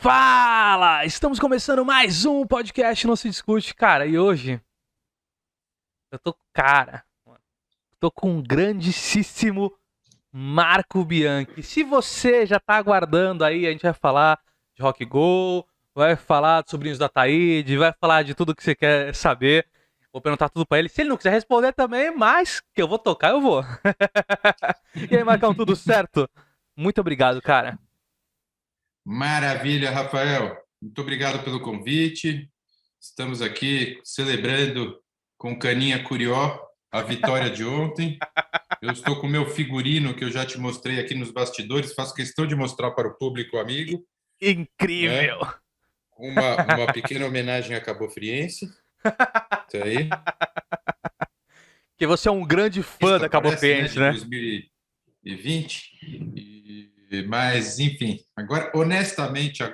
Fala! Estamos começando mais um podcast Não Se Discute, cara. E hoje eu tô com um grandíssimo Marco Bianchi. Se você já tá aguardando aí, a gente vai falar de Rock Go, vai falar dos sobrinhos da Taíde, vai falar de tudo que você quer saber. Vou perguntar tudo pra ele. Se ele não quiser responder também, mas que eu vou tocar, eu vou. E aí, Marcão, tudo certo? Muito obrigado, cara. Maravilha, Rafael. Muito obrigado pelo convite. Estamos aqui celebrando com caninha Curió a vitória de ontem. Eu estou com o meu figurino que eu já te mostrei aqui nos bastidores. Faço questão de mostrar para o público amigo, Incrível! né? Uma pequena homenagem a Cabo Friense. Isso aí. Que você é um grande fã da Cabo Parece, né? Friense, De né? 2020. Mas, enfim, agora, honestamente,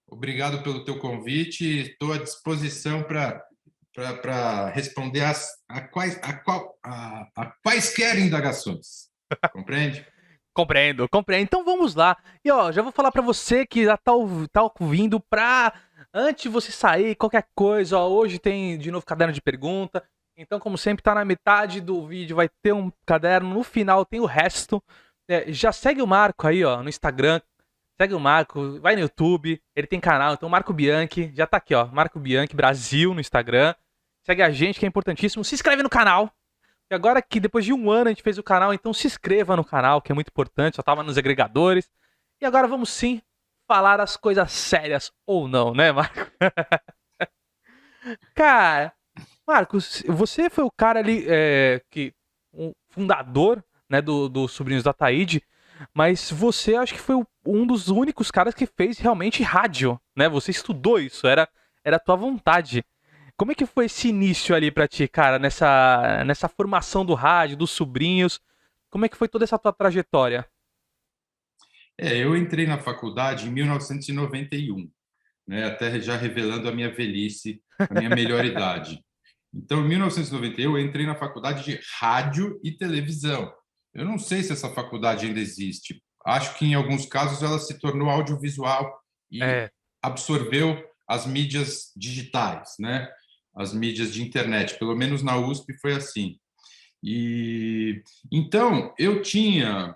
obrigado pelo teu convite. Estou à disposição para responder a quaisquer indagações. Compreende? Compreendo, compreendo. Então vamos lá. E ó, já vou falar pra você que já tá ouvindo pra antes de você sair, qualquer coisa, ó, hoje tem de novo caderno de pergunta. Então, como sempre, tá na metade do vídeo, vai ter um caderno, no final tem o resto. Já segue o Marco aí, ó, no Instagram. Segue o Marco, vai no YouTube, ele tem canal, então Marco Bianchi, já tá aqui, ó, Marco Bianchi Brasil no Instagram. Segue a gente, que é importantíssimo. Se inscreve no canal. E agora que depois de um ano a gente fez o canal, então se inscreva no canal, que é muito importante, só tava nos agregadores. E agora vamos sim falar as coisas sérias, ou não, né, Marco? Cara, Marcos, você foi o cara ali, um fundador, né, do Sobrinhos da Taíde, mas você acho que foi um dos únicos caras que fez realmente rádio, né? Você estudou isso, era a tua vontade. Como é que foi esse início ali pra ti, cara, nessa formação do rádio, dos sobrinhos? Como é que foi toda essa tua trajetória? Eu entrei na faculdade em 1991, né? Até já revelando a minha velhice, a minha melhor idade. Então, em 1991, eu entrei na faculdade de rádio e televisão. Eu não sei se essa faculdade ainda existe. Acho que, em alguns casos, ela se tornou audiovisual e É, absorveu as mídias digitais, né? As mídias de internet. Pelo menos na USP foi assim. E então eu tinha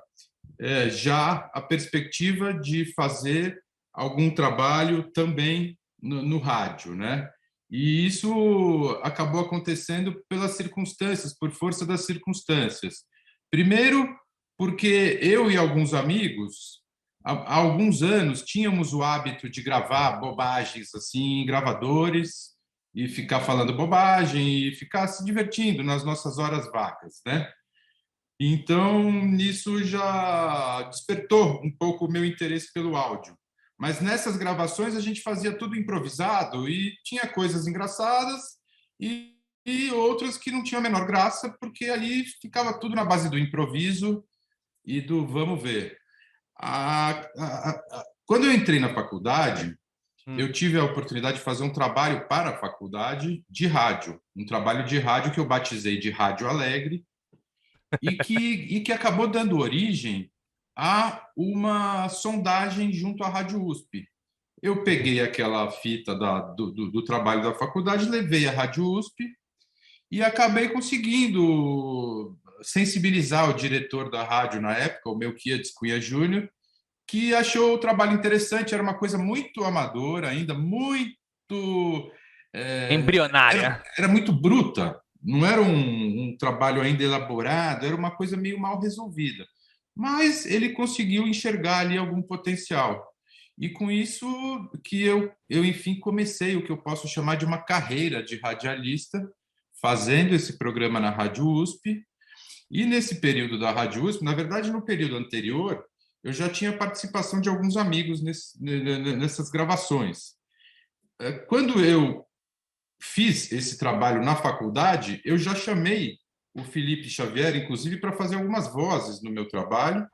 já a perspectiva de fazer algum trabalho também no rádio, né? E isso acabou acontecendo pelas circunstâncias, por força das circunstâncias. Primeiro, porque eu e alguns amigos, há alguns anos, tínhamos o hábito de gravar bobagens assim em gravadores e ficar falando bobagem e ficar se divertindo nas nossas horas vagas, né? Então, isso já despertou um pouco o meu interesse pelo áudio. Mas nessas gravações a gente fazia tudo improvisado e tinha coisas engraçadas e outras que não tinham a menor graça, porque ali ficava tudo na base do improviso e do vamos ver. Quando eu entrei na faculdade, hum, eu tive a oportunidade de fazer um trabalho para a faculdade de rádio, um trabalho de rádio que eu batizei de Rádio Alegre, e que acabou dando origem a uma sondagem junto à Rádio USP. Eu peguei aquela fita do trabalho da faculdade, levei à Rádio USP e acabei conseguindo sensibilizar o diretor da rádio na época, o Melquiades Cunha Júnior, que achou o trabalho interessante. Era uma coisa muito amadora, ainda muito embrionária. era muito bruta, não era um trabalho ainda elaborado, era uma coisa meio mal resolvida. Mas ele conseguiu enxergar ali algum potencial. E com isso que enfim, comecei o que eu posso chamar de uma carreira de radialista, fazendo esse programa na Rádio USP. E nesse período da Rádio USP, na verdade, no período anterior, eu já tinha participação de alguns amigos nessas gravações. Quando eu fiz esse trabalho na faculdade, eu já chamei o Felipe Xavier, inclusive, para fazer algumas vozes no meu trabalho.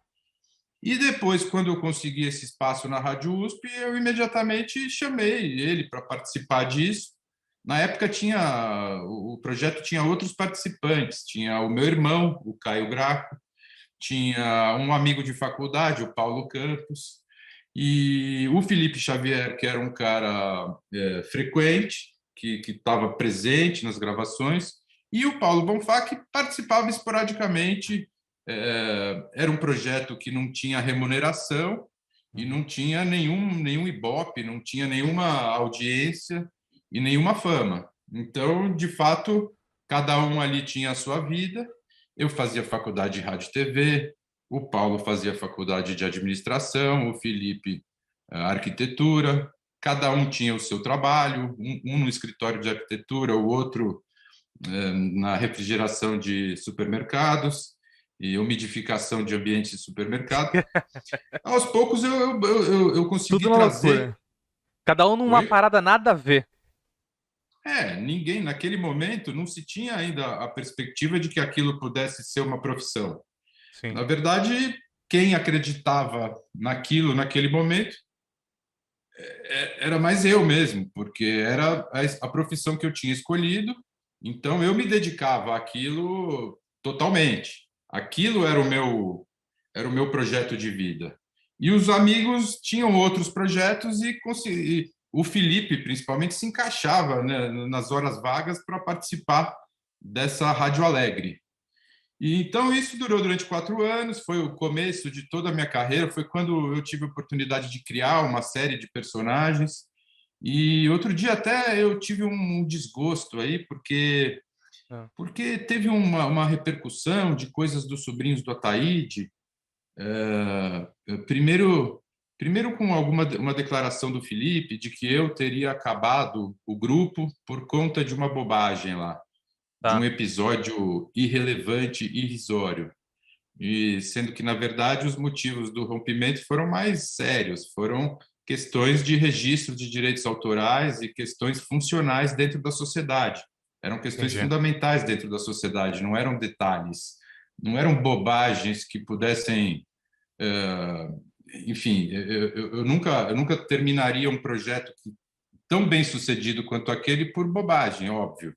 E depois, quando eu consegui esse espaço na Rádio USP, eu imediatamente chamei ele para participar disso. Na época tinha o projeto tinha outros participantes, tinha o meu irmão, o Caio Graco, tinha um amigo de faculdade, o Paulo Campos, E o Felipe Xavier, que era um cara frequente, que estava presente nas gravações, e o Paulo Bonfá, que participava esporadicamente. Era um projeto que não tinha remuneração e não tinha nenhum ibope, não tinha nenhuma audiência e nenhuma fama. Então, de fato, cada um ali tinha a sua vida. Eu fazia faculdade de rádio e TV, o Paulo fazia faculdade de administração, o Felipe arquitetura. Cada um tinha o seu trabalho, um no escritório de arquitetura, o outro na refrigeração de supermercados e umidificação de ambientes de supermercado. Aos poucos eu consegui Tudo uma trazer. loucura. Cada um numa Oi? parada nada a ver. Ninguém, naquele momento, não se tinha ainda a perspectiva de que aquilo pudesse ser uma profissão. Sim. Na verdade, quem acreditava naquilo naquele momento era mais eu mesmo, porque era a profissão que eu tinha escolhido, então eu me dedicava àquilo totalmente. Aquilo era o meu projeto de vida. E os amigos tinham outros projetos e o Felipe, principalmente, se encaixava, né, nas horas vagas para participar dessa Rádio Alegre. E então isso durou durante 4 anos, foi o começo de toda a minha carreira, foi quando eu tive a oportunidade de criar uma série de personagens. E outro dia até eu tive um desgosto aí, Ah, porque teve uma repercussão de coisas dos sobrinhos do Ataíde. Primeiro com uma declaração do Felipe de que eu teria acabado o grupo por conta de uma bobagem lá, de um tá. episódio irrelevante, irrisório. E sendo que, na verdade, os motivos do rompimento foram mais sérios, foram questões de registro de direitos autorais e questões funcionais dentro da sociedade. Eram questões Entendi. fundamentais dentro da sociedade, não eram detalhes, não eram bobagens que pudessem. Enfim, eu nunca terminaria um projeto tão bem sucedido quanto aquele por bobagem, óbvio.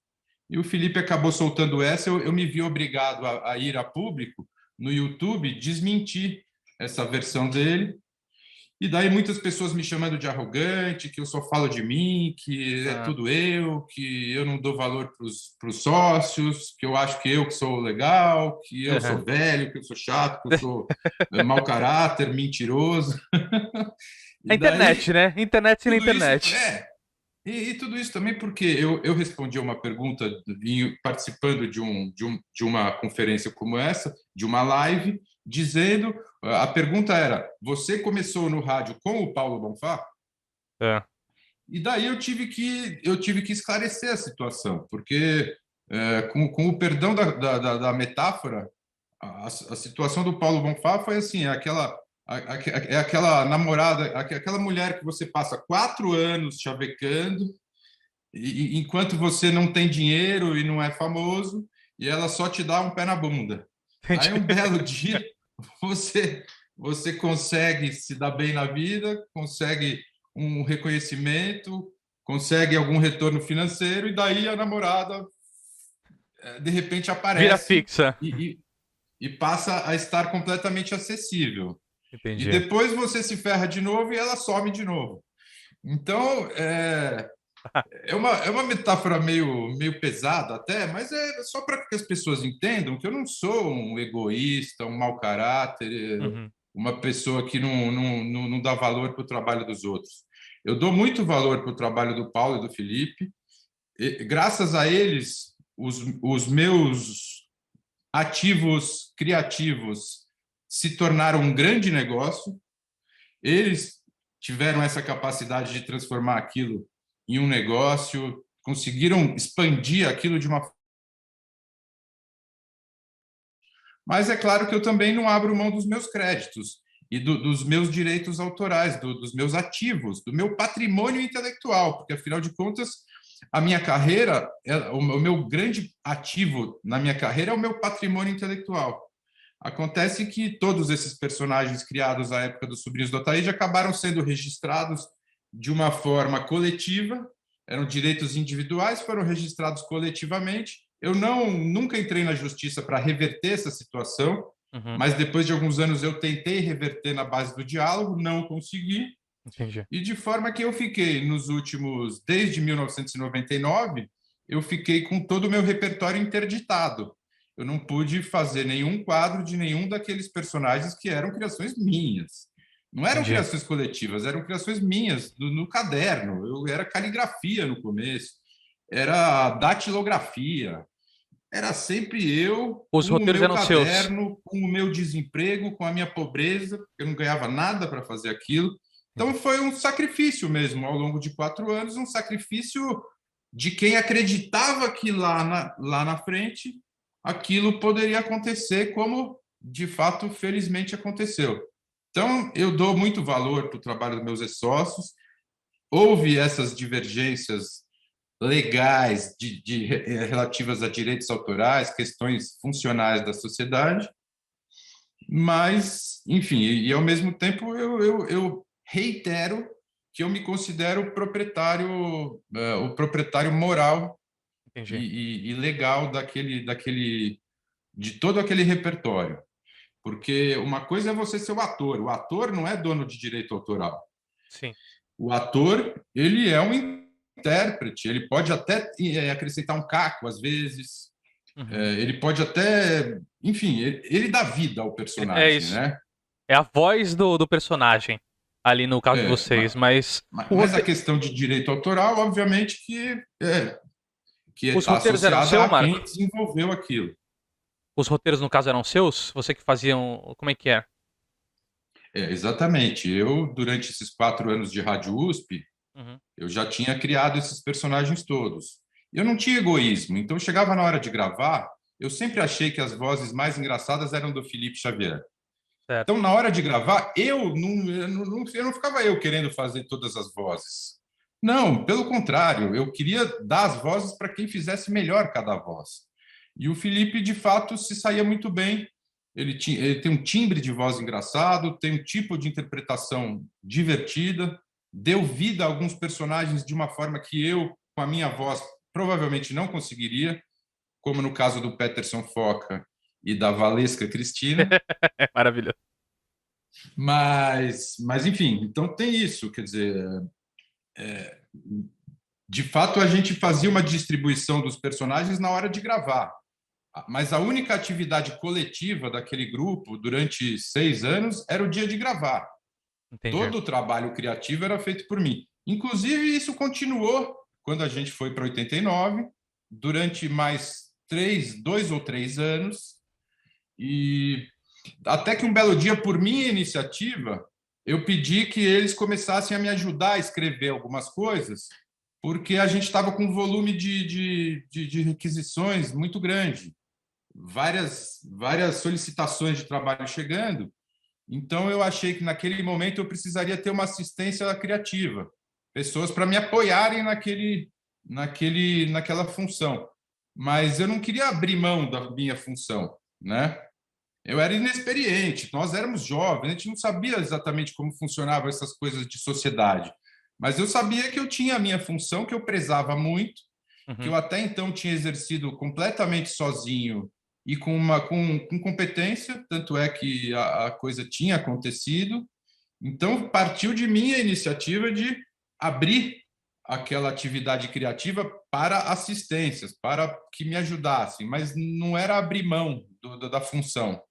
E o Felipe acabou soltando essa, eu me vi obrigado a ir a público no YouTube desmentir essa versão dele. E daí muitas pessoas me chamando de arrogante, que eu só falo de mim, que é Ah. tudo eu, que eu não dou valor para os sócios, que eu acho que eu que sou legal, que eu Aham. sou velho, que eu sou chato, que eu sou mau caráter, mentiroso. A E daí internet, né? Internet sendo tudo isso internet. e tudo isso também porque eu respondi a uma pergunta participando de uma conferência como essa, de uma live, dizendo, a pergunta era, você começou no rádio com o Paulo Bonfá? É. E daí eu tive que esclarecer a situação, porque, com o perdão da metáfora, a situação do Paulo Bonfá foi assim, é aquela namorada, aquela mulher que você passa 4 anos chavecando, enquanto você não tem dinheiro e não é famoso, e ela só te dá um pé na bunda. Aí Entendi. um belo dia você consegue se dar bem na vida, consegue um reconhecimento, consegue algum retorno financeiro, e daí a namorada de repente Vira aparece fixa. e passa a estar completamente acessível. E Entendi. depois você se ferra de novo e ela some de novo. Então, é uma metáfora meio pesada até, mas é só para que as pessoas entendam que eu não sou um egoísta, um mau caráter, Uhum. uma pessoa que não dá valor para o trabalho dos outros. Eu dou muito valor para o trabalho do Paulo e do Felipe. E, graças a eles, os meus ativos criativos se tornaram um grande negócio. Eles tiveram essa capacidade de transformar aquilo em um negócio, conseguiram expandir aquilo de uma. Mas é claro que eu também não abro mão dos meus créditos e dos meus direitos autorais, dos meus ativos, do meu patrimônio intelectual, porque afinal de contas a minha carreira, o meu grande ativo na minha carreira é o meu patrimônio intelectual. Acontece que todos esses personagens criados à época dos Sobrinhos do Ataíde acabaram sendo registrados de uma forma coletiva, eram direitos individuais, foram registrados coletivamente. Eu nunca entrei na justiça para reverter essa situação, Uhum. Mas depois de alguns anos eu tentei reverter na base do diálogo, não consegui. Entendi. E de forma que eu fiquei nos últimos, desde 1999, eu fiquei com todo o meu repertório interditado. Eu não pude fazer nenhum quadro de nenhum daqueles personagens que eram criações minhas. Não eram Entendi. criações coletivas, eram criações minhas, no caderno. Eu era caligrafia no começo, era datilografia. Era sempre eu Os com o roteiros meu eram seus. caderno, com o meu desemprego, com a minha pobreza, eu não ganhava nada para fazer aquilo. Então Entendi. foi um sacrifício mesmo, ao longo de 4 anos, um sacrifício de quem acreditava que lá na frente aquilo poderia acontecer, como de fato, felizmente, aconteceu. Então, eu dou muito valor para o trabalho dos meus ex-sócios. Houve essas divergências legais relativas a direitos autorais, questões funcionais da sociedade, mas, enfim, e ao mesmo tempo eu reitero que eu me considero proprietário, o proprietário moral Entendi. e legal de todo aquele repertório. Porque uma coisa é você ser o ator não é dono de direito autoral. Sim. O ator, ele é um intérprete, ele pode até acrescentar um caco às vezes, Uhum. ele pode até, enfim, ele dá vida ao É personagem, isso. né? É a voz do personagem, ali no caso de É, vocês, mas o mas a rote... questão de direito autoral, obviamente, que os está roteiros eram associada seu, a quem Marco? desenvolveu aquilo. Os roteiros, no caso, eram seus? Você que faziam. Como é que é? Exatamente. Eu, durante esses 4 anos de Rádio USP, Uhum. eu já tinha criado esses personagens todos. Eu não tinha egoísmo, então chegava na hora de gravar, eu sempre achei que as vozes mais engraçadas eram do Felipe Xavier. Certo. Então, na hora de gravar, eu não ficava eu querendo fazer todas as vozes. Não, pelo contrário, eu queria dar as vozes para quem fizesse melhor cada voz. E o Felipe, de fato, se saía muito bem. Ele tem um timbre de voz engraçado, tem um tipo de interpretação divertida, deu vida a alguns personagens de uma forma que eu, com a minha voz, provavelmente não conseguiria, como no caso do Peterson Foca e da Valesca Cristina. É maravilhoso. Mas enfim, então tem isso, quer dizer, de fato a gente fazia uma distribuição dos personagens na hora de gravar, mas a única atividade coletiva daquele grupo durante 6 anos era o dia de gravar. Entendi. Todo o trabalho criativo era feito por mim. Inclusive, isso continuou quando a gente foi para 89, durante mais 2 ou 3 anos, e até que um belo dia, por minha iniciativa, eu pedi que eles começassem a me ajudar a escrever algumas coisas, porque a gente estava com um volume de requisições muito grande, várias solicitações de trabalho chegando. Então, eu achei que naquele momento eu precisaria ter uma assistência criativa, pessoas para me apoiarem naquela função. Mas eu não queria abrir mão da minha função, né? Eu era inexperiente, nós éramos jovens, a gente não sabia exatamente como funcionavam essas coisas de sociedade. Mas eu sabia que eu tinha a minha função, que eu prezava muito, que Uhum. eu até então tinha exercido completamente sozinho e com competência, tanto é que a coisa tinha acontecido. Então, partiu de minha iniciativa de abrir aquela atividade criativa para assistências, para que me ajudassem, mas não era abrir mão da função.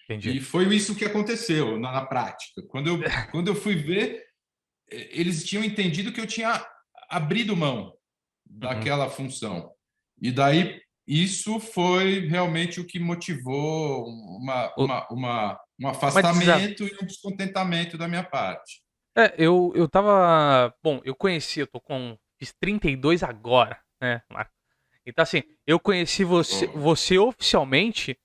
Entendi. E foi isso que aconteceu na prática. Quando eu fui ver, eles tinham entendido que eu tinha abrido mão Uhum. daquela função. E daí isso foi realmente o que motivou O- um Uma desa... afastamento e um descontentamento da minha parte. eu tava. Bom, eu conheci, eu tô com. Fiz 32 agora, né, Marco? Então, assim, eu conheci Oh, você oficialmente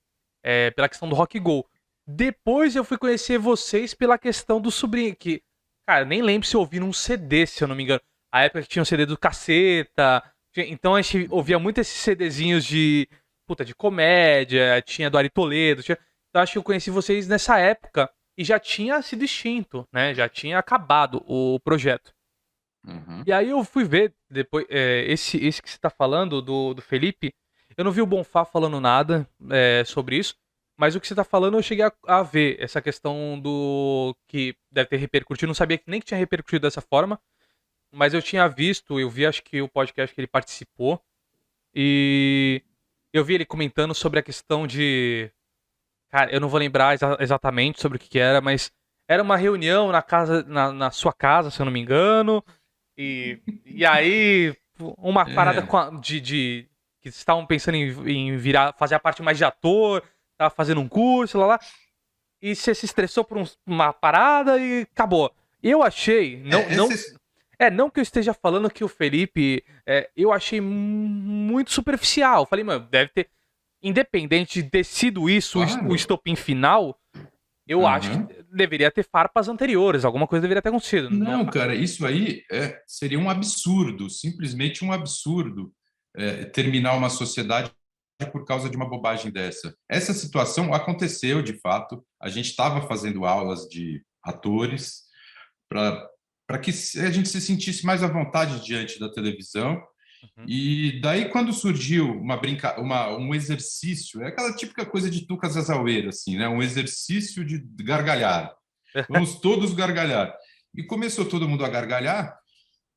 pela questão do Rock Go. Depois eu fui conhecer vocês pela questão do sobrinho, que, cara, nem lembro se eu ouvi num CD, se eu não me engano. A época que tinha o CD do Caceta. Então a gente ouvia muito esses CDzinhos de, puta, de comédia, tinha do Ari Toledo. Então acho que eu conheci vocês nessa época e já tinha sido extinto, né? Já tinha acabado o projeto. uhum. E aí eu fui ver depois esse que você tá falando do Felipe. Eu não vi o Bonfá falando nada sobre isso. Mas o que você tá falando, eu cheguei a ver essa questão do que deve ter repercutido. Não sabia que nem que tinha repercutido dessa forma, mas eu tinha visto, eu vi acho que o podcast que ele participou, e eu vi ele comentando sobre a questão de. Cara, eu não vou lembrar exatamente sobre o que era, mas era uma reunião na casa, na sua casa, se eu não me engano. E aí, uma parada É, de que estavam pensando em virar, fazer a parte mais de ator, tava fazendo um curso, lá, lá. E você se estressou por uma parada e acabou. Eu achei, essa, não que eu esteja falando que o Felipe, eu achei muito superficial. Falei, mano, deve ter, independente de ter sido isso o claro. estopim final, eu acho que Aham. deveria ter farpas anteriores, alguma coisa deveria ter acontecido. Não, Não, cara, isso aí seria um absurdo, simplesmente um absurdo, terminar uma sociedade por causa de uma bobagem dessa. Essa situação aconteceu de fato. A gente estava fazendo aulas de atores para que a gente se sentisse mais à vontade diante da televisão. uhum. E daí, quando surgiu um exercício, é aquela típica coisa de Tuca Zazaueira, assim, né? Um exercício de gargalhar. Vamos todos gargalhar. E começou todo mundo a gargalhar,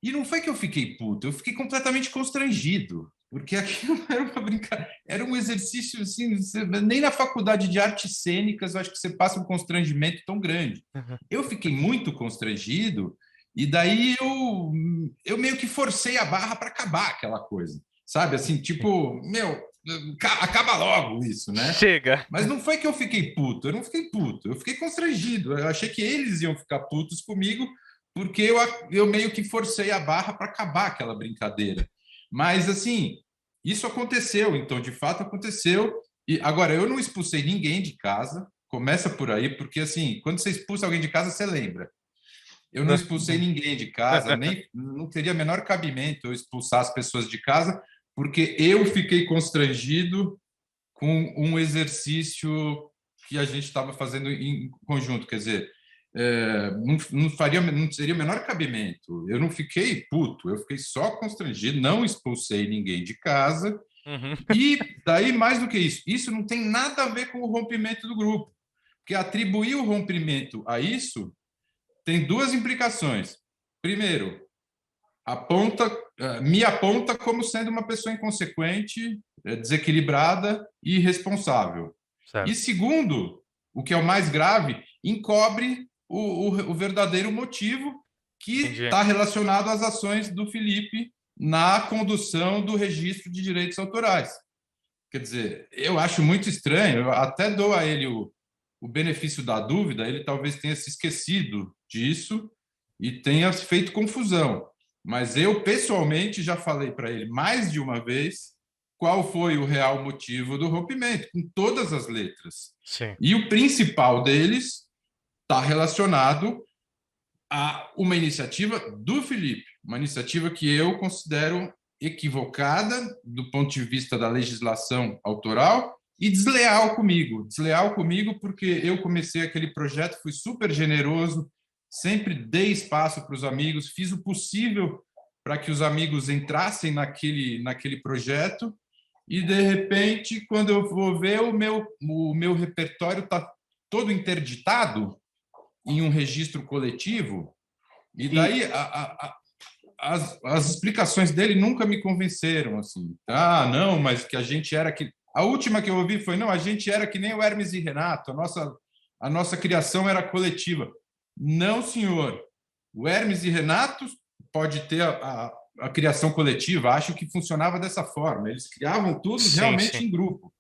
e não foi que eu fiquei puto, eu fiquei completamente constrangido, porque aquilo era uma brincadeira, era um exercício assim, nem na faculdade de artes cênicas eu acho que você passa um constrangimento tão grande. Eu fiquei muito constrangido, e daí eu meio que forcei a barra para acabar aquela coisa, sabe? Assim, tipo, meu, acaba logo isso, né? Chega. Mas não foi que eu fiquei puto, eu não fiquei puto, eu fiquei constrangido. Eu achei que eles iam ficar putos comigo, porque eu meio que forcei a barra para acabar aquela brincadeira. Mas, assim, isso aconteceu, então, de fato aconteceu. E agora, eu não expulsei ninguém de casa, começa por aí, porque, assim, quando você expulsa alguém de casa, você lembra. Eu não expulsei ninguém de casa, nem não teria menor cabimento eu expulsar as pessoas de casa, porque eu fiquei constrangido com um exercício que a gente estava fazendo em conjunto, quer dizer, não seria o menor cabimento. Eu não fiquei puto, eu fiquei só constrangido, não expulsei ninguém de casa. Uhum. E daí, mais do que isso não tem nada a ver com o rompimento do grupo, porque atribuir o rompimento a isso tem duas implicações. Primeiro, me aponta como sendo uma pessoa inconsequente, desequilibrada e irresponsável. E Certo. segundo, o que é o mais grave, encobre o verdadeiro motivo que Entendi. está relacionado às ações do Felipe na condução do registro de direitos autorais. Quer dizer, eu acho muito estranho, eu até dou a ele o benefício da dúvida, ele talvez tenha se esquecido disso e tenha feito confusão. Mas eu, pessoalmente, já falei para ele mais de uma vez qual foi o real motivo do rompimento, com todas as letras. Sim. E o principal deles está relacionado a uma iniciativa do Felipe, uma iniciativa que eu considero equivocada do ponto de vista da legislação autoral e desleal comigo. Desleal comigo porque eu comecei aquele projeto, fui super generoso, sempre dei espaço para os amigos, fiz o possível para que os amigos entrassem naquele projeto e, de repente, quando eu vou ver, o meu repertório está todo interditado em um registro coletivo, e E, daí as explicações dele nunca me convenceram, assim. Ah, não, mas que a gente era que... A última que eu ouvi foi, não, a gente era que nem o Hermes e Renato, a nossa criação era coletiva. Não, senhor. O Hermes e Renato pode ter a criação coletiva, acho que funcionava dessa forma. Eles criavam tudo sim, realmente sim. em grupo.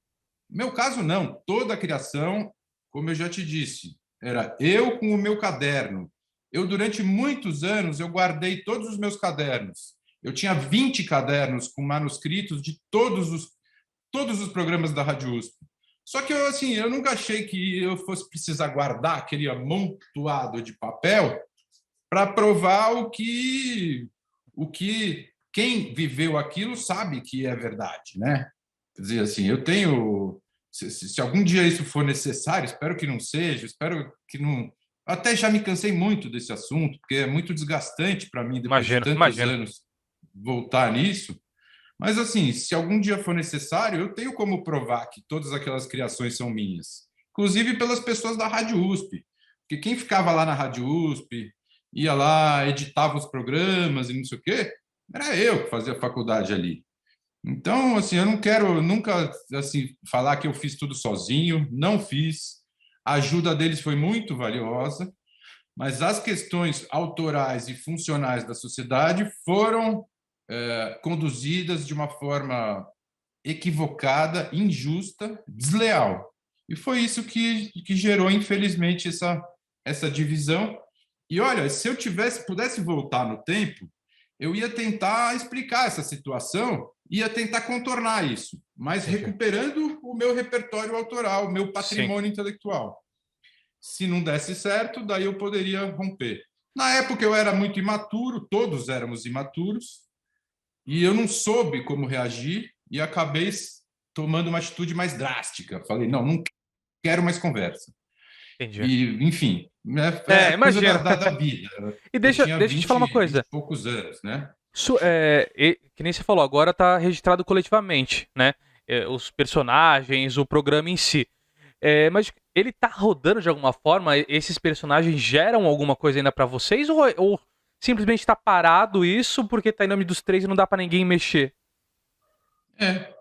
No meu caso, não. Toda a criação, como eu já te disse, era eu com o meu caderno. Eu, durante muitos anos, eu guardei todos os meus cadernos. Eu tinha 20 cadernos com manuscritos de todos os programas da Rádio USP. Só que eu nunca achei que eu fosse precisar guardar aquele amontoado de papel para provar o que quem viveu aquilo sabe que é verdade, né? Quer dizer, assim, eu tenho. Se algum dia isso for necessário, espero que não seja, espero que não. Até já me cansei muito desse assunto, porque é muito desgastante para mim, depois de Imagino, tantos imagino. anos, voltar nisso. Mas, assim, se algum dia for necessário, eu tenho como provar que todas aquelas criações são minhas. inclusive pelas pessoas da Rádio USP, porque quem ficava lá na Rádio USP, ia lá, editava os programas e não sei o quê, era eu que fazia faculdade ali. Então, assim, eu não quero nunca assim falar que eu fiz tudo sozinho, não fiz. A ajuda deles foi muito valiosa, mas as questões autorais e funcionais da sociedade foram conduzidas de uma forma equivocada, injusta, desleal. E foi isso que gerou, infelizmente, essa divisão. E olha, se eu pudesse voltar no tempo, eu ia tentar explicar essa situação, ia tentar contornar isso, mas Entendi. recuperando o meu repertório autoral, o meu Sim, patrimônio intelectual. Se não desse certo, daí eu poderia romper. Na época eu era muito imaturo, todos éramos imaturos, e eu não soube como reagir e acabei tomando uma atitude mais drástica. Falei, não quero mais conversa. entendi. E, enfim, é coisa Imagina. da vida. E Eu deixa, tinha deixa eu te falar uma 20 coisa. e poucos anos, né? Que nem você falou, agora tá registrado coletivamente, né? Os personagens, o programa em si. Mas ele tá rodando de alguma forma? Esses personagens geram alguma coisa ainda pra vocês? Ou simplesmente tá parado isso porque tá em nome dos três e não dá pra ninguém mexer?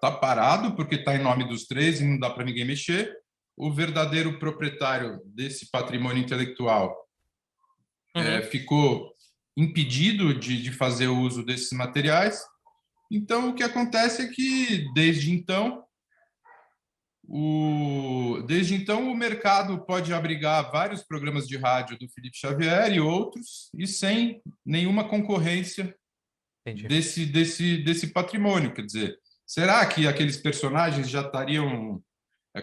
Tá parado porque está em nome dos três e não dá para ninguém mexer. O verdadeiro proprietário desse patrimônio intelectual Uhum, ficou impedido de fazer o uso desses materiais. Então, o que acontece é que, desde então, o mercado pode abrigar vários programas de rádio do Felipe Xavier e outros, e sem nenhuma concorrência entendi. desse patrimônio. Quer dizer, será que aqueles personagens já estariam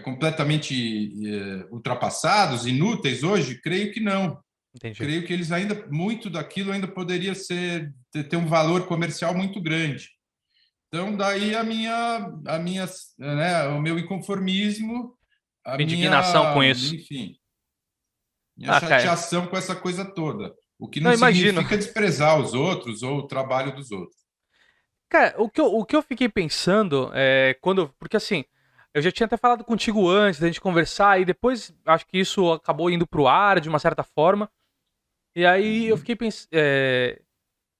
completamente ultrapassados, inúteis hoje? Creio que não. Entendi. Creio que eles ainda, muito daquilo ainda poderia ter um valor comercial muito grande. Então, daí né, o meu inconformismo, a Indignação com isso. enfim, minha Ah, cara. chateação com essa coisa toda. O que Não, não imagino. significa desprezar os outros ou o trabalho dos outros. Cara, o que eu fiquei pensando porque assim, eu já tinha até falado contigo antes da gente conversar, e depois acho que isso acabou indo pro ar de uma certa forma. E aí eu Uhum. fiquei pensando.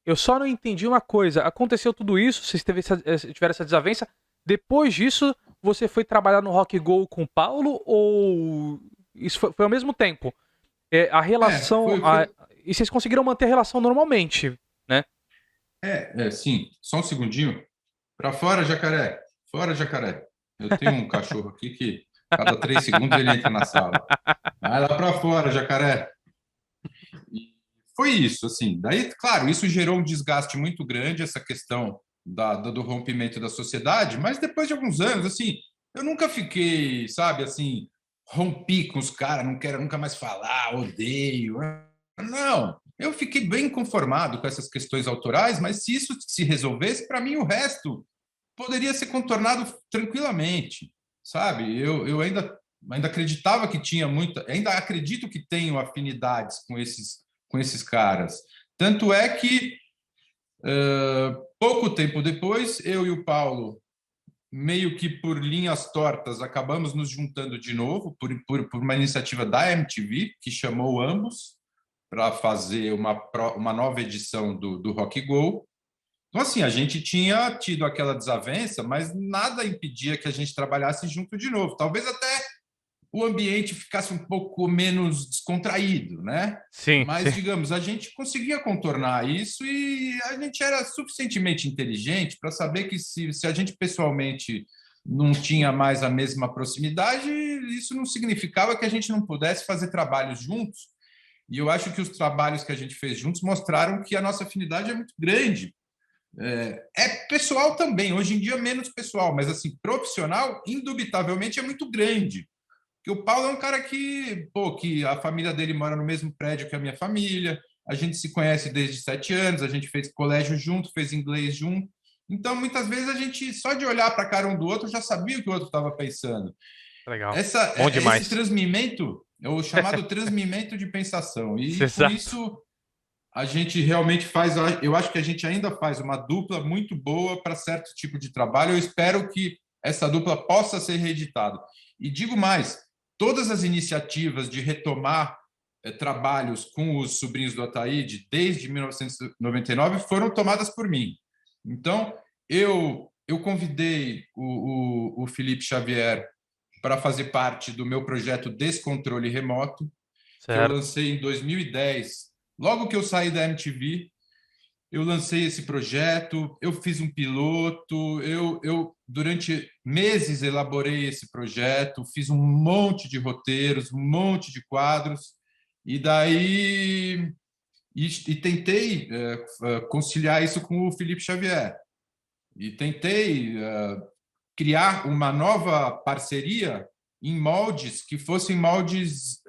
Eu só não entendi uma coisa. Aconteceu tudo isso, vocês tiveram essa desavença. Depois disso, você foi trabalhar no Rock Go com o Paulo? Ou isso foi ao mesmo tempo? A relação. Foi. E vocês conseguiram manter a relação normalmente, né? Sim. Só um segundinho. Para fora, jacaré. Fora, jacaré. Eu tenho um cachorro aqui que cada 3 segundos ele entra na sala. Vai lá para fora, jacaré. E foi isso, assim. Daí, claro, isso gerou um desgaste muito grande, essa questão do rompimento da sociedade, mas depois de alguns anos, assim, eu nunca fiquei, sabe, assim, rompi com os caras, não quero nunca mais falar, odeio. Não, eu fiquei bem conformado com essas questões autorais, mas se isso se resolvesse, para mim o resto poderia ser contornado tranquilamente, sabe? Eu ainda acreditava que tinha muita, ainda acredito que tenho afinidades com esses caras. Tanto é que pouco tempo depois, eu e o Paulo, meio que por linhas tortas, acabamos nos juntando de novo por uma iniciativa da MTV, que chamou ambos para fazer uma nova edição do Rock Go. Então, assim, a gente tinha tido aquela desavença, mas nada impedia que a gente trabalhasse junto de novo. Talvez até o ambiente ficasse um pouco menos descontraído, né? Sim, sim. Mas, digamos, a gente conseguia contornar isso e a gente era suficientemente inteligente para saber que se a gente pessoalmente não tinha mais a mesma proximidade, isso não significava que a gente não pudesse fazer trabalhos juntos. E eu acho que os trabalhos que a gente fez juntos mostraram que a nossa afinidade é muito grande. Pessoal também, hoje em dia menos pessoal, mas assim, profissional, indubitavelmente é muito grande. Porque o Paulo é um cara que a família dele mora no mesmo prédio que a minha família, a gente se conhece desde 7 anos, a gente fez colégio junto, fez inglês junto. Então, muitas vezes, a gente, só de olhar para a cara um do outro, já sabia o que o outro estava pensando. Legal. Bom Esse demais. transmimento é o chamado transmimento de pensação. E, por Exato. isso, a gente realmente faz, eu acho que a gente ainda faz uma dupla muito boa para certo tipo de trabalho. Eu espero que essa dupla possa ser reeditada. E digo mais, todas as iniciativas de retomar trabalhos com os sobrinhos do Ataíde desde 1999 foram tomadas por mim. Então, eu convidei o Felipe Xavier para fazer parte do meu projeto Descontrole Remoto, que eu lancei em 2010. Logo que eu saí da MTV, eu lancei esse projeto, eu fiz um piloto, eu durante meses elaborei esse projeto, fiz um monte de roteiros, um monte de quadros, e daí tentei conciliar isso com o Felipe Xavier. E tentei criar uma nova parceria em moldes que fossem moldes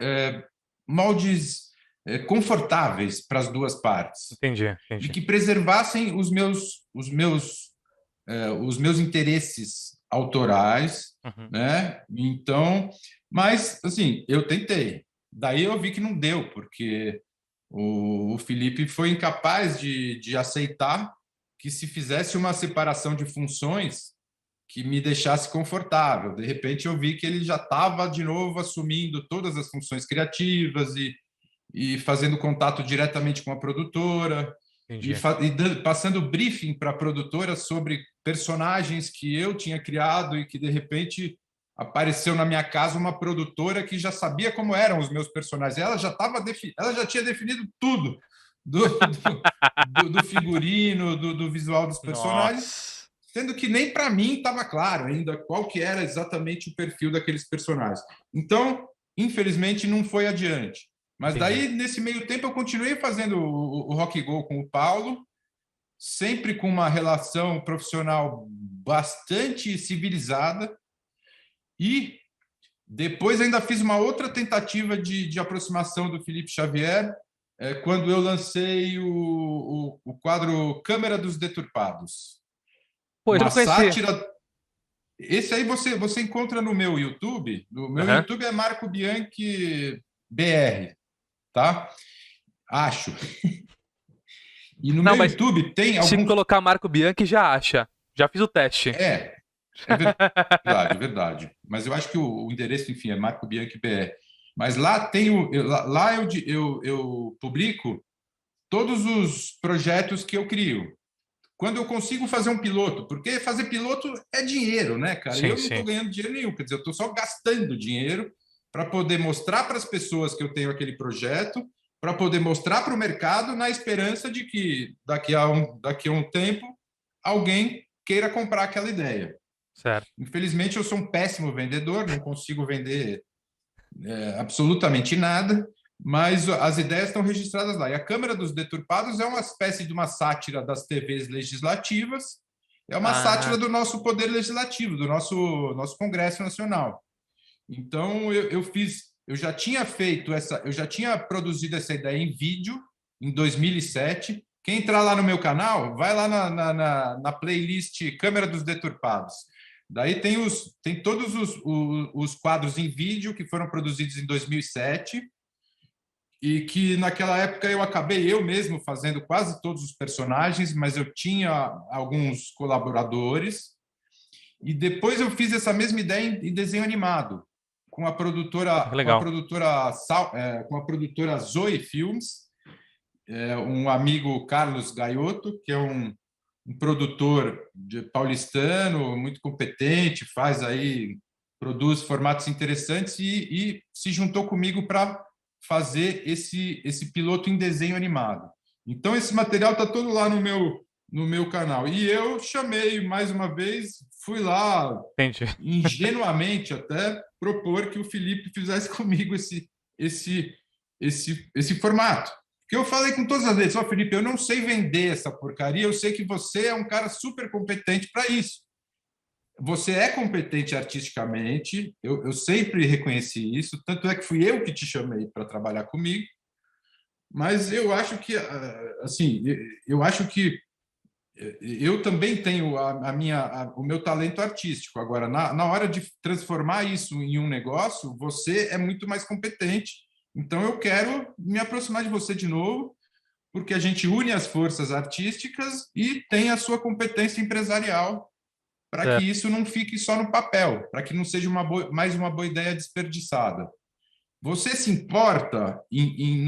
confortáveis para as duas partes. Entendi. E que preservassem os meus interesses autorais, né? Então, mas assim, eu tentei. Daí eu vi que não deu, porque o Felipe foi incapaz de aceitar que se fizesse uma separação de funções que me deixasse confortável. De repente eu vi que ele já estava de novo assumindo todas as funções criativas e fazendo contato diretamente com a produtora e passando briefing para a produtora sobre personagens que eu tinha criado e que de repente apareceu na minha casa uma produtora que já sabia como eram os meus personagens. Ela já tinha definido tudo do figurino, do visual dos personagens. Nossa. Sendo que nem para mim estava claro ainda qual que era exatamente o perfil daqueles personagens. Então, infelizmente, não foi adiante. Mas daí, nesse meio tempo, eu continuei fazendo o Rock Go com o Paulo, sempre com uma relação profissional bastante civilizada. E depois ainda fiz uma outra tentativa de aproximação do Felipe Xavier, quando eu lancei o quadro Câmara dos Deturpados. Pô, uma sátira. Esse aí você encontra no meu YouTube. No meu YouTube é Marco Bianchi BR, tá? Acho. E no meu YouTube tem alguns... Se colocar Marco Bianchi, já acha. Já fiz o teste. É verdade. Mas eu acho que o endereço, enfim, é Marco Bianchi BR. Mas lá tem lá eu publico todos os projetos que eu crio. Quando eu consigo fazer um piloto, porque fazer piloto é dinheiro, né, cara? Sim, eu não estou ganhando dinheiro nenhum, quer dizer, eu estou só gastando dinheiro para poder mostrar para as pessoas que eu tenho aquele projeto, para poder mostrar para o mercado na esperança de que daqui a um tempo alguém queira comprar aquela ideia. Certo. Infelizmente, eu sou um péssimo vendedor, não consigo vender absolutamente nada, mas as ideias estão registradas lá. E a Câmara dos Deturpados é uma espécie de uma sátira das TVs legislativas, é uma sátira do nosso poder legislativo, do nosso Congresso Nacional. Então, eu já tinha produzido essa ideia em vídeo, em 2007. Quem entrar lá no meu canal, vai lá na playlist Câmara dos Deturpados. Daí tem todos os quadros em vídeo que foram produzidos em 2007, e que naquela época eu acabei eu mesmo fazendo quase todos os personagens, mas eu tinha alguns colaboradores. E depois eu fiz essa mesma ideia em desenho animado com a produtora Zoe Filmes, um amigo, Carlos Gaiotto, que é um produtor paulistano muito competente, produz formatos interessantes e se juntou comigo para fazer esse piloto em desenho animado. Então, esse material está todo lá no meu canal. E eu chamei, mais uma vez, fui lá, ingenuamente até, propor que o Felipe fizesse comigo esse formato. Porque eu falei com todas as vezes, Felipe, eu não sei vender essa porcaria, eu sei que você é um cara super competente para isso. Você é competente artisticamente, eu sempre reconheci isso, tanto é que fui eu que te chamei para trabalhar comigo, mas eu acho que, assim, eu também tenho o meu talento artístico. Agora, na hora de transformar isso em um negócio, você é muito mais competente. Então, eu quero me aproximar de você de novo, porque a gente une as forças artísticas e tem a sua competência empresarial para que certo. isso não fique só no papel, para que não seja mais uma boa ideia desperdiçada. Você se importa em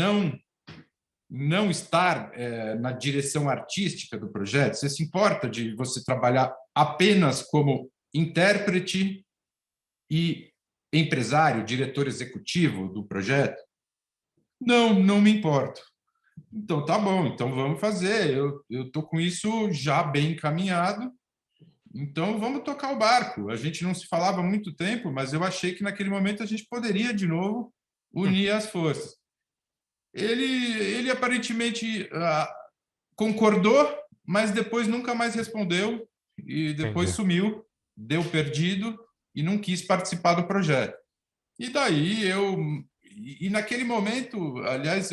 não estar na direção artística do projeto? Você se importa de você trabalhar apenas como intérprete e empresário, diretor executivo do projeto? Não, não me importo. Então tá bom, então vamos fazer. Eu tô com isso já bem encaminhado. Então vamos tocar o barco. A gente não se falava há muito tempo, mas eu achei que naquele momento a gente poderia de novo Hum, unir as forças. Ele aparentemente concordou, mas depois nunca mais respondeu e depois entendi. sumiu, deu perdido e não quis participar do projeto. E daí e naquele momento, aliás,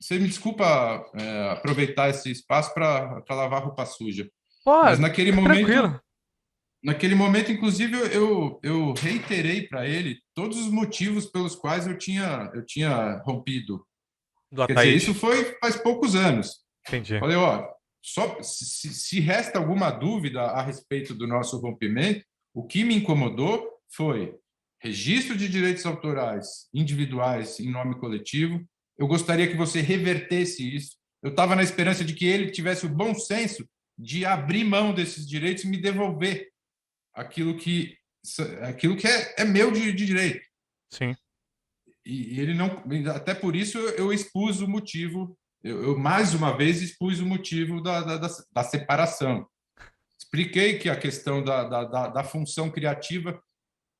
você me desculpa aproveitar esse espaço para lavar roupa suja, Pô, mas fica tranquilo. naquele momento, inclusive, eu reiterei para ele todos os motivos pelos quais eu tinha rompido. Do Quer dizer, Ataíde. isso foi faz poucos anos. Entendi. Falei, ó, só se resta alguma dúvida a respeito do nosso rompimento, o que me incomodou foi registro de direitos autorais individuais em nome coletivo. Eu gostaria que você revertesse isso. Eu estava na esperança de que ele tivesse o bom senso de abrir mão desses direitos e me devolver aquilo que é meu de direito. Sim. E ele não, até por isso eu expus o motivo, eu mais uma vez expus o motivo da separação. Expliquei que a questão da função criativa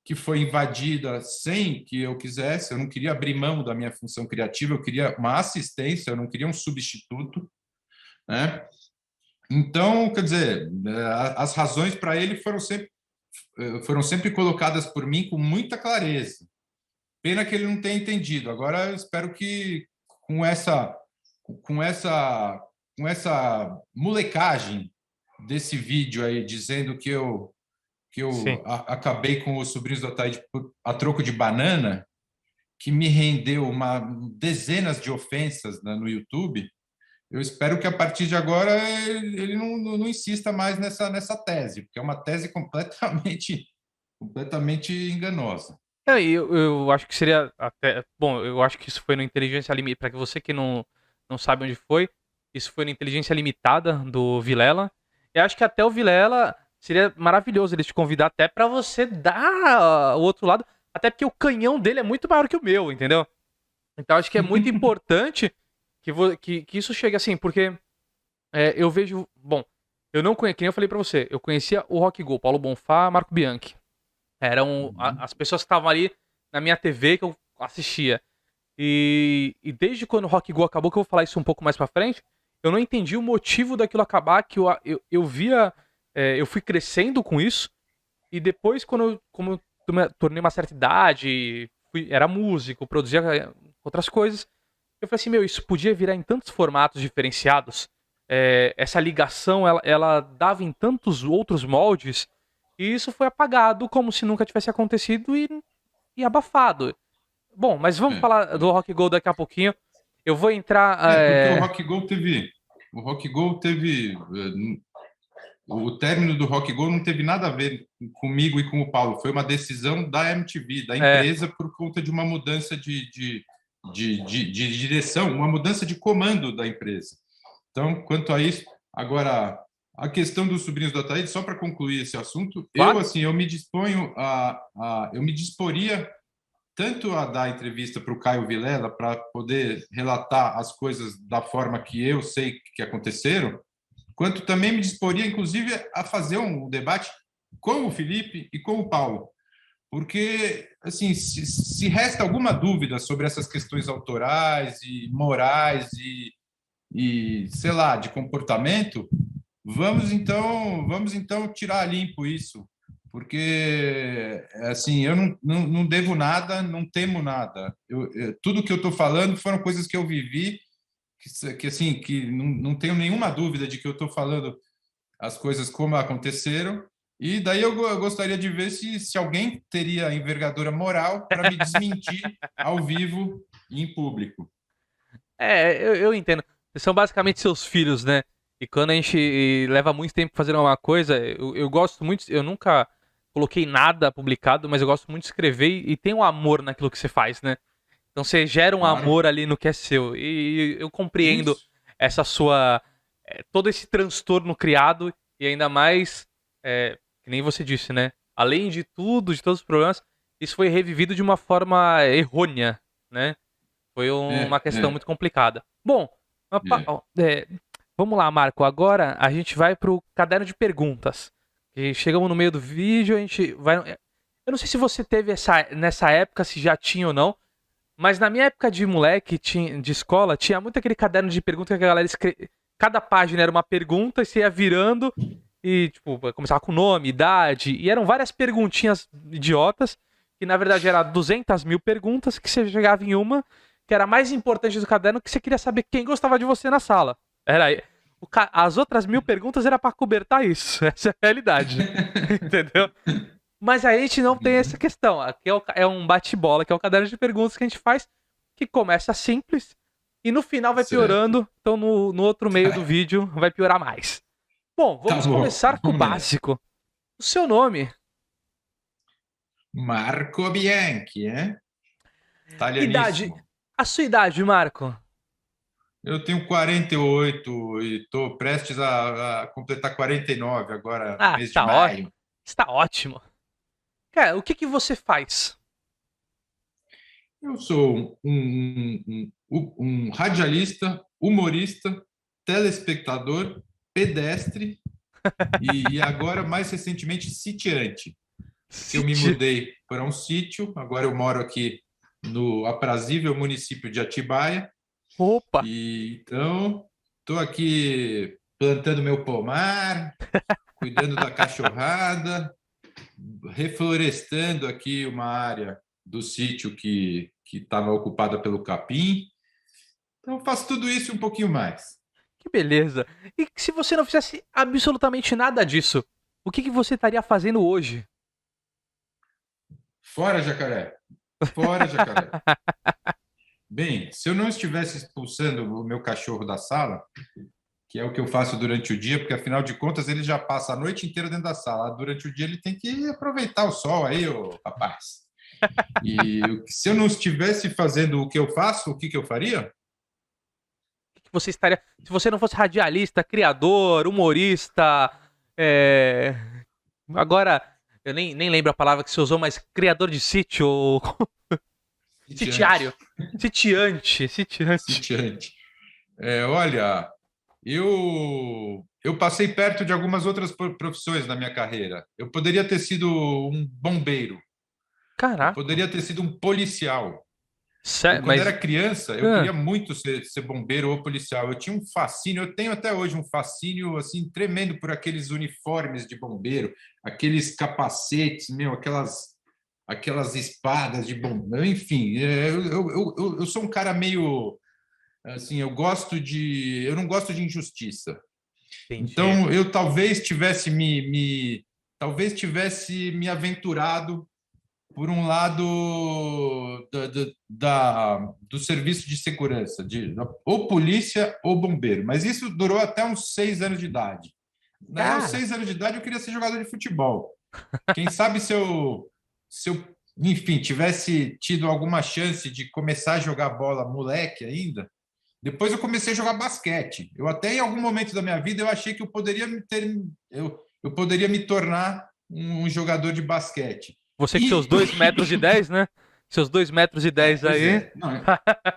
que foi invadida sem que eu quisesse, eu não queria abrir mão da minha função criativa, eu queria uma assistência, eu não queria um substituto, né? Então, quer dizer, as razões para ele foram sempre colocadas por mim com muita clareza. Pena que ele não tenha entendido. Agora eu espero que com essa com essa com essa molecagem desse vídeo aí dizendo que Sim. acabei com os sobrinhos do Ataíde a troco de banana, que me rendeu dezenas de ofensas no YouTube. Eu espero que a partir de agora ele não insista mais nessa tese, porque é uma tese completamente enganosa. É, eu acho que seria até. Bom, eu acho que isso foi no Inteligência Limitada. Pra que você que não sabe onde foi, isso foi no Inteligência Limitada do Vilela. Eu acho que até o Vilela seria maravilhoso ele te convidar até pra você dar o outro lado. Até porque o canhão dele é muito maior que o meu, entendeu? Então acho que é muito importante que isso chegue assim, porque eu vejo. Bom, eu não conhecia, que nem eu falei pra você, eu conhecia o Rock Go, Paulo Bonfá, Marco Bianchi. Eram Uhum. as pessoas que estavam ali na minha TV que eu assistia. E desde quando o Rock Go acabou, que eu vou falar isso um pouco mais pra frente, eu não entendi o motivo daquilo acabar, que eu via. Eu fui crescendo com isso, e depois, como eu tornei uma certa idade, era músico, produzia outras coisas, eu falei assim, meu, isso podia virar em tantos formatos diferenciados. Essa ligação, ela dava em tantos outros moldes, e isso foi apagado como se nunca tivesse acontecido e abafado. Bom, mas vamos É. falar do Rock Go daqui a pouquinho. Eu vou entrar. Porque o Rock Go teve o término do Rock Go não teve nada a ver comigo e com o Paulo, foi uma decisão da MTV, da É, empresa, por conta de uma mudança de direção, uma mudança de comando da empresa. Então, quanto a isso, agora a questão dos sobrinhos do Ataíde, só para concluir esse assunto, claro. eu me disponho eu me disporia tanto a dar entrevista para o Caio Vilela para poder relatar as coisas da forma que eu sei que aconteceram, quanto também me disporia, inclusive, a fazer um debate com o Felipe e com o Paulo, porque assim, se resta alguma dúvida sobre essas questões autorais e morais e sei lá, de comportamento, vamos então tirar a limpo isso, porque assim, eu não devo nada, não temo nada. Tudo que eu estou falando foram coisas que eu vivi, que assim, que não tenho nenhuma dúvida de que eu estou falando as coisas como aconteceram. E daí eu gostaria de ver se alguém teria envergadura moral para me desmentir ao vivo e em público. Eu entendo. São basicamente seus filhos, né? E quando a gente leva muito tempo fazendo uma coisa, eu gosto muito, eu nunca coloquei nada publicado, mas eu gosto muito de escrever e tem um amor naquilo que você faz, né? Então você gera um Claro. amor ali no que é seu. E eu compreendo Isso. essa sua. Todo esse transtorno criado, e ainda mais, que nem você disse, né? Além de tudo, de todos os problemas, isso foi revivido de uma forma errônea, né? Foi uma É, questão é, muito complicada. Bom, é. vamos lá, Marco. Agora a gente vai pro caderno de perguntas. E chegamos no meio do vídeo, a gente vai. Eu não sei se você teve nessa época, se já tinha ou não, mas na minha época de moleque, de escola, tinha muito aquele caderno de perguntas que a galera cada página era uma pergunta e você ia virando e, tipo, começava com nome, idade, e eram várias perguntinhas idiotas, que na verdade era 200 mil perguntas, que você chegava em uma, que era a mais importante do caderno, que você queria saber quem gostava de você na sala. Era as outras 1000 perguntas era pra cobertar isso. Essa é a realidade. Entendeu? Mas a gente não tem essa questão. Aqui é um bate-bola, que é o caderno de perguntas que a gente faz, que começa simples e no final vai Certo. piorando. Então no outro meio do vídeo vai piorar mais. Bom, Tá vamos bom, começar com o vamos nessa. básico. O seu nome, Marco Bianchi, idade, Italianíssimo. a sua idade, Marco. Eu tenho 48 e estou prestes a completar 49 agora no Ah, mês de tá ótimo. maio. Está ótimo. Cara, o que que você faz? Eu sou um radialista, humorista, telespectador, pedestre e agora, mais recentemente, sitiante. Porque eu me Sítio. mudei para um sítio, agora eu moro aqui no aprazível município de Atibaia. Opa. E então, estou aqui plantando meu pomar, cuidando da cachorrada, reflorestando aqui uma área do sítio que estava ocupada pelo capim. Então, faço tudo isso e um pouquinho mais. Que beleza. E se você não fizesse absolutamente nada disso, o que que você estaria fazendo hoje? Fora jacaré! Fora jacaré! Bem, se eu não estivesse expulsando o meu cachorro da sala, que é o que eu faço durante o dia, porque afinal de contas ele já passa a noite inteira dentro da sala. Durante o dia ele tem que aproveitar o sol aí, ô rapaz. E se eu não estivesse fazendo o que eu faço, o que eu faria? Que você estaria. Se você não fosse radialista, criador, humorista. é, Agora, eu nem lembro a palavra que você usou, mas criador de sítio. Ou Sitiante. sitiário. Sitiante. Sitiante. Sitiante. Olha, eu passei perto de algumas outras profissões na minha carreira. Eu poderia ter sido um bombeiro, eu Caraca. poderia ter sido um policial. Eu, Sério, quando mas. era criança, eu Ah, queria muito ser bombeiro ou policial. Eu tinha um fascínio, eu tenho até hoje um fascínio assim tremendo por aqueles uniformes de bombeiro, aqueles capacetes, meu, aquelas espadas de bombeiro, enfim. Eu sou um cara meio assim, eu não gosto de injustiça. entendi. Então, eu talvez tivesse me aventurado por um lado do serviço de segurança, ou polícia ou bombeiro. Mas isso durou até uns 6 anos de idade. Daí, aos Cara, 6 anos de idade, eu queria ser jogador de futebol. Quem sabe se eu, enfim, tivesse tido alguma chance de começar a jogar bola moleque ainda, depois eu comecei a jogar basquete. Eu até em algum momento da minha vida eu achei que eu poderia me tornar um jogador de basquete. você com seus E 2 metros e 10, né? Seus 2 metros e 10 pois aí. é, não,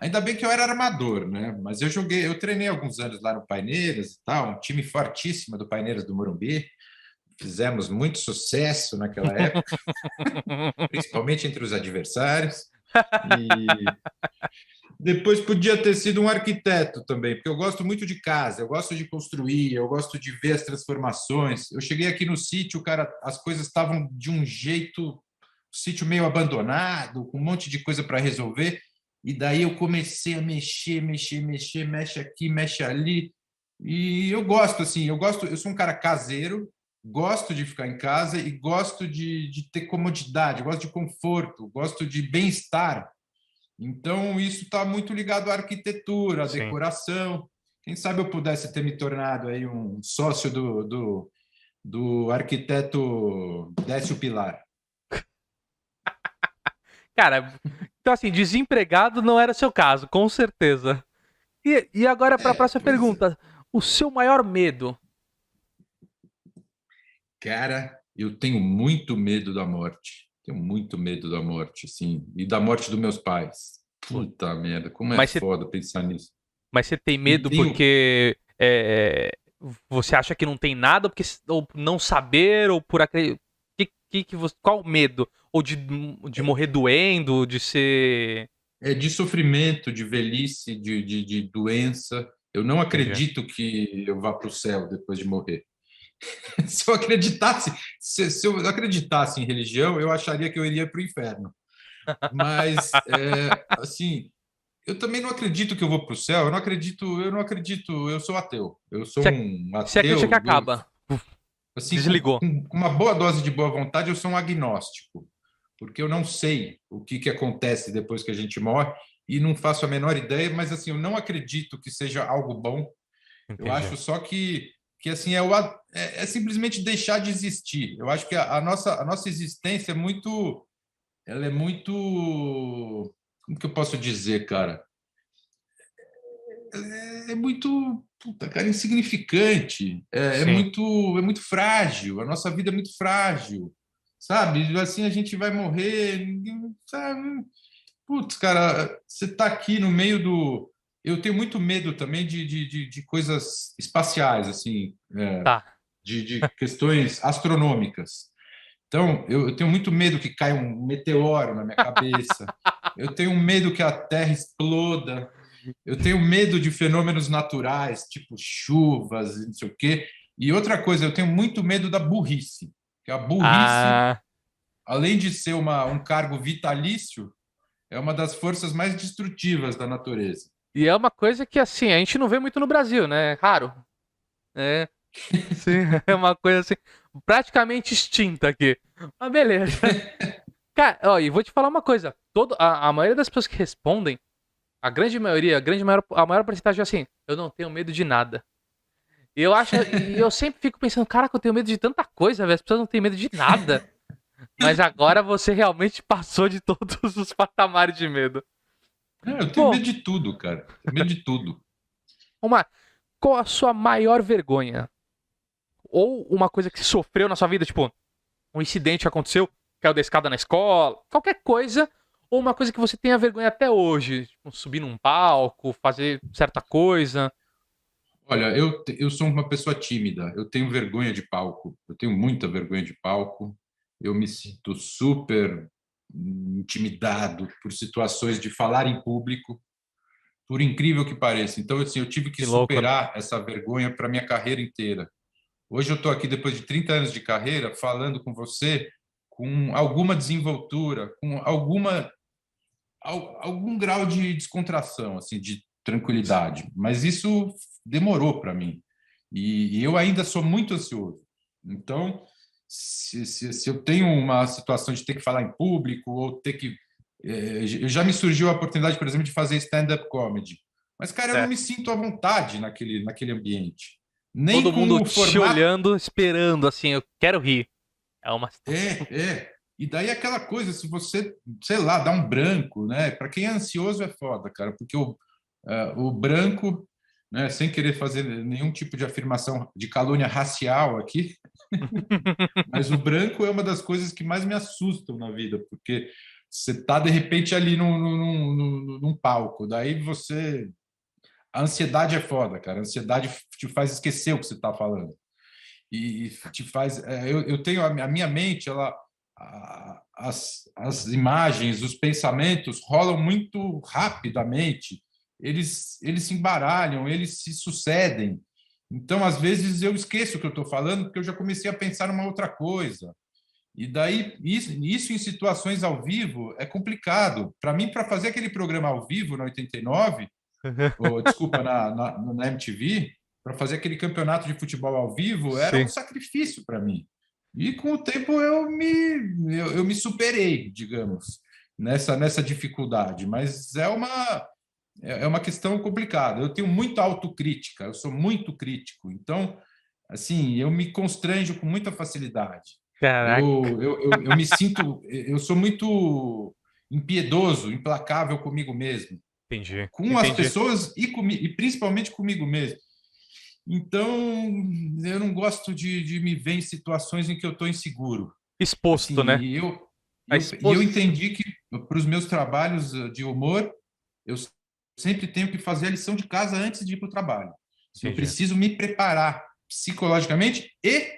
ainda bem que eu era armador, né? Mas eu treinei alguns anos lá no Paineiras e tal, um time fortíssimo do Paineiras do Morumbi. Fizemos muito sucesso naquela época, principalmente entre os adversários. E depois podia ter sido um arquiteto também, porque eu gosto muito de casa, eu gosto de construir, eu gosto de ver as transformações. Eu cheguei aqui no sítio, cara, as coisas estavam de um jeito, o sítio meio abandonado, com um monte de coisa para resolver. E daí eu comecei a mexe aqui, mexe ali. E eu gosto, assim, eu sou um cara caseiro, gosto de ficar em casa e gosto de ter comodidade, gosto de conforto, gosto de bem-estar. Então, isso está muito ligado à arquitetura, à Sim. decoração. Quem sabe eu pudesse ter me tornado aí um sócio do arquiteto Décio Pilar. Cara, então assim, desempregado não era seu caso, com certeza. E agora para a próxima Pois é. pergunta. O seu maior medo? Cara, eu tenho muito medo da morte. Tenho muito medo da morte, sim. E da morte dos meus pais. Puta merda, como é Mas você, foda pensar nisso. mas você tem E medo tenho. porque você acha que não tem nada, ou, porque, ou não saber, ou por acreditar. Qual o medo? Ou de morrer doendo, de ser. É de sofrimento, de velhice, de doença. Eu não Entendi. acredito que eu vá para o céu depois de morrer. Se eu acreditasse, se eu acreditasse em religião, eu acharia que eu iria para o inferno. Mas, assim, eu também não acredito que eu vou para o céu. Eu não acredito. Eu sou ateu. Eu sou Você, um você acredita que ateu. acaba? Assim, Desligou. com uma boa dose de boa vontade, eu sou um agnóstico, porque eu não sei o que acontece depois que a gente morre e não faço a menor ideia, mas assim, eu não acredito que seja algo bom. Eu Entendi. acho só que assim, é simplesmente deixar de existir. Eu acho que a nossa existência ela é muito, como que eu posso dizer, cara? É muito, puta, cara, insignificante. Sim. É muito frágil. A nossa vida é muito frágil, sabe? Assim a gente vai morrer, ninguém sabe. Putz, cara, você está aqui no meio do. Eu tenho muito medo também de coisas espaciais, assim, Tá. de questões astronômicas. Então, eu tenho muito medo que caia um meteoro na minha cabeça. Eu tenho medo que a Terra exploda. Eu tenho medo de fenômenos naturais, tipo chuvas e não sei o quê. E outra coisa, eu tenho muito medo da burrice. Que a burrice, Ah, além de ser um cargo vitalício, é uma das forças mais destrutivas da natureza. e é uma coisa que, assim, a gente não vê muito no Brasil, né? É raro. É, sim, é uma coisa assim, praticamente extinta aqui. Mas beleza. Cara, ó, e vou te falar uma coisa. A maioria das pessoas que respondem, a grande maioria, a maior porcentagem é assim, eu não tenho medo de nada. E eu sempre fico pensando, caraca, eu tenho medo de tanta coisa, velho. As pessoas não têm medo de nada. Mas agora você realmente passou de todos os patamares de medo. Eu tenho Bom, medo de tudo, cara. Tenho medo de tudo. uma, qual a sua maior vergonha? Ou uma coisa que você sofreu na sua vida, tipo, um incidente que aconteceu, caiu da escada na escola, qualquer coisa, ou uma coisa que você tenha vergonha até hoje, tipo, subir num palco, fazer certa coisa. Olha, eu sou uma pessoa tímida. Eu tenho vergonha de palco. Eu tenho muita vergonha de palco. Eu me sinto super intimidado por situações de falar em público, por incrível que pareça. Então, assim, eu tive que Que louco, né? superar essa vergonha para minha carreira inteira. Hoje eu estou aqui, depois de 30 anos de carreira, falando com você com alguma desenvoltura, com algum grau de descontração, assim, de tranquilidade. Mas isso demorou para mim. E eu ainda sou muito ansioso. Então, se eu tenho uma situação de ter que falar em público ou ter que. Já me surgiu a oportunidade, por exemplo, de fazer stand-up comedy. Mas, cara, eu não É. me sinto à vontade naquele ambiente. Nem Todo mundo com o te formato. olhando, esperando, assim, eu quero rir. É uma situação. É. E daí aquela coisa, se você, sei lá, dá um branco, né? Para quem é ansioso é foda, cara, porque o branco, né, sem querer fazer nenhum tipo de afirmação de calúnia racial aqui, mas o branco é uma das coisas que mais me assustam na vida, porque você tá de repente ali num palco, daí você. A ansiedade é foda, cara. A ansiedade te faz esquecer o que você está falando e te faz. Eu tenho a minha mente, as imagens, os pensamentos rolam muito rapidamente. Eles se embaralham, eles se sucedem. Então, às vezes eu esqueço o que eu estou falando porque eu já comecei a pensar numa outra coisa. E daí isso em situações ao vivo é complicado. Para mim, para fazer aquele programa ao vivo na 89, ou, desculpa, na MTV, para fazer aquele campeonato de futebol ao vivo, era um Sim. sacrifício para mim. E com o tempo eu me superei, digamos, nessa dificuldade. Mas é uma questão complicada. Eu tenho muita autocrítica, eu sou muito crítico, então, assim, eu me constranjo com muita facilidade. Caraca, Eu me sinto, eu sou muito impiedoso, implacável comigo mesmo, entendi, com as entendi. pessoas e principalmente comigo mesmo. Então, eu não gosto de me ver em situações em que eu estou inseguro. Assim, Exposto, né? A e eu exposição. entendi que para os meus trabalhos de humor, eu sempre tenho que fazer a lição de casa antes de ir para o trabalho. Assim, eu Entendi. preciso me preparar psicologicamente e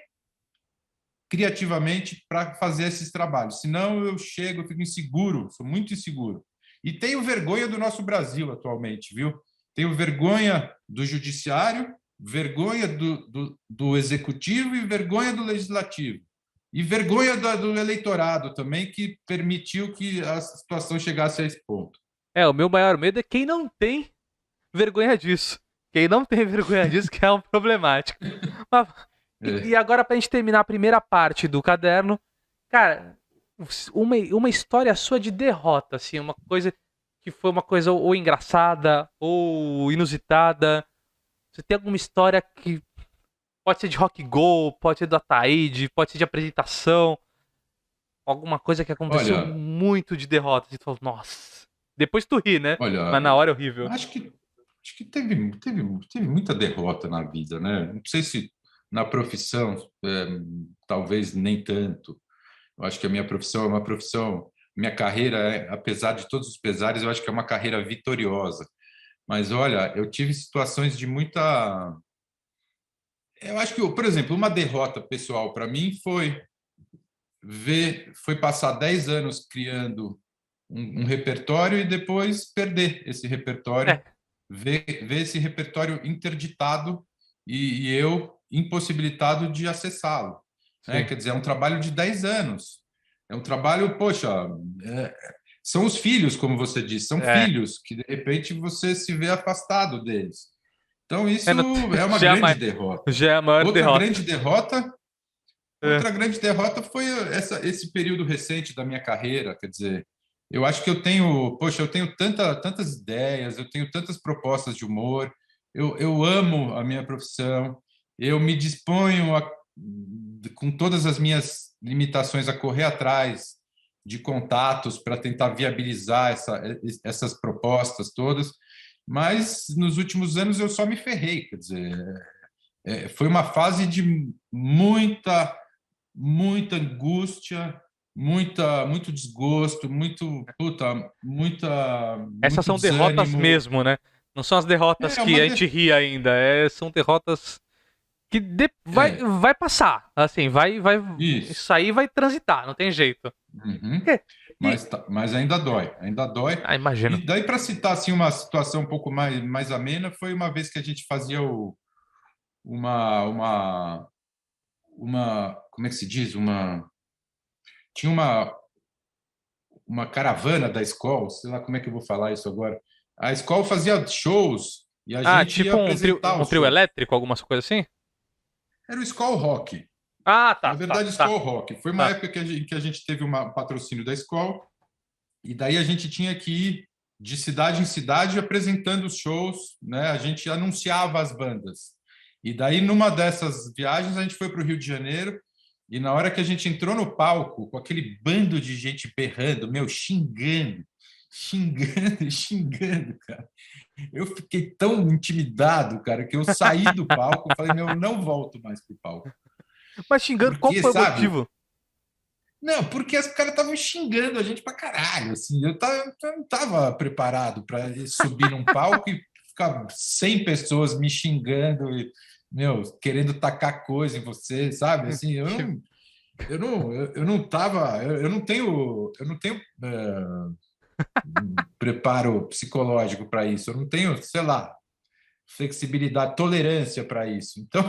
criativamente para fazer esses trabalhos. Senão eu chego, eu fico inseguro, sou muito inseguro. E tenho vergonha do nosso Brasil atualmente, viu? Tenho vergonha do judiciário, vergonha do executivo e vergonha do legislativo. E vergonha do eleitorado também, que permitiu que a situação chegasse a esse ponto. O meu maior medo é quem não tem vergonha disso. Quem não tem vergonha disso que é um problemático. Mas, e É. agora, pra gente terminar a primeira parte do caderno, cara, uma história sua de derrota, assim, uma coisa que foi uma coisa ou engraçada ou inusitada. Você tem alguma história que pode ser de rock go, pode ser do Ataíde, pode ser de apresentação, alguma coisa que aconteceu Olha, muito de derrota. Você falou, nossa. Depois tu ri, né? olha, Mas na hora é horrível. acho que teve muita derrota na vida, né? Não sei se na profissão, talvez nem tanto. Eu acho que a minha profissão é uma profissão, minha carreira, apesar de todos os pesares, eu acho que é uma carreira vitoriosa. Mas olha, eu tive situações de muita. Eu acho que, por exemplo, uma derrota pessoal para mim foi passar 10 anos criando um repertório e depois perder esse repertório, É, ver esse repertório interditado e eu impossibilitado de acessá-lo. Né? sim. Quer dizer, é um trabalho de 10 anos. É um trabalho, poxa, são os filhos, como você disse, são É. filhos que de repente você se vê afastado deles. Então, É, isso não- é uma já, é grande mai- derrota. já é a maior Outra derrota. grande derrota É. Outra grande derrota foi esse período recente da minha carreira. Quer dizer, eu acho que eu tenho, poxa, eu tenho tantas ideias, eu tenho tantas propostas de humor, eu amo a minha profissão, eu me disponho, com todas as minhas limitações, a correr atrás de contatos para tentar viabilizar essas propostas todas, mas nos últimos anos eu só me ferrei. Quer dizer, foi uma fase de muita angústia, muito desgosto, Essas muito são derrotas desânimo. mesmo, né? Não são as derrotas É que uma a gente ri ainda. São derrotas que é vai passar. Assim, isso. isso aí vai transitar, não tem jeito. Uhum. É, E, Mas ainda dói, ainda dói. imagino. E daí para citar assim uma situação um pouco mais amena, foi uma vez que a gente fazia uma como é que se diz? Tinha uma caravana da escola, sei lá como é que eu vou falar isso agora. A escola fazia shows e a Ah, gente ia tipo apresentar um os trio shows. elétrico, algumas coisas assim? Era o Skol Rock. Ah, Na tá, tá, verdade, tá, Skol Rock. Foi uma tá. época que a gente teve um patrocínio da escola e daí a gente tinha que ir de cidade em cidade apresentando os shows, né? A gente anunciava as bandas. E daí, numa dessas viagens, a gente foi para o Rio de Janeiro e na hora que a gente entrou no palco, com aquele bando de gente berrando, meu, xingando, cara. Eu fiquei tão intimidado, cara, que eu saí do palco, falei, meu, eu não volto mais pro palco. Mas xingando, qual Porque, foi o sabe? motivo? Não, porque os caras estavam xingando a gente pra caralho, assim. Eu não tava preparado para subir num palco e ficar 100 pessoas me xingando e, meu, querendo tacar coisa em você, sabe? Assim, eu não tava, eu não tenho preparo psicológico para isso. Eu não tenho, sei lá, flexibilidade, tolerância para isso. Então,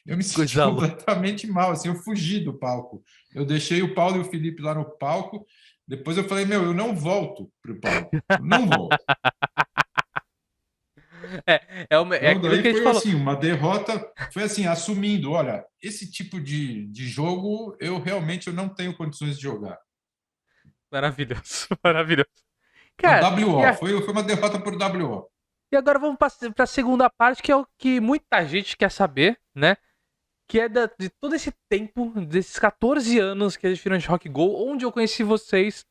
eu me senti Coisa louca. completamente mal, assim, eu fugi do palco. Eu deixei o Paulo e o Felipe lá no palco. Depois eu falei, meu, eu não volto para o palco. Eu não volto. É Então, aquilo daí que a gente foi falou. assim, uma derrota, foi assim, assumindo, olha, esse tipo de jogo eu realmente eu não tenho condições de jogar. Maravilhoso, maravilhoso. Uma Cara, WO, foi uma derrota por WO. e agora vamos para a segunda parte, que é o que muita gente quer saber, né? Que é de todo esse tempo, desses 14 anos que a gente virou de Rock Go, onde eu conheci vocês,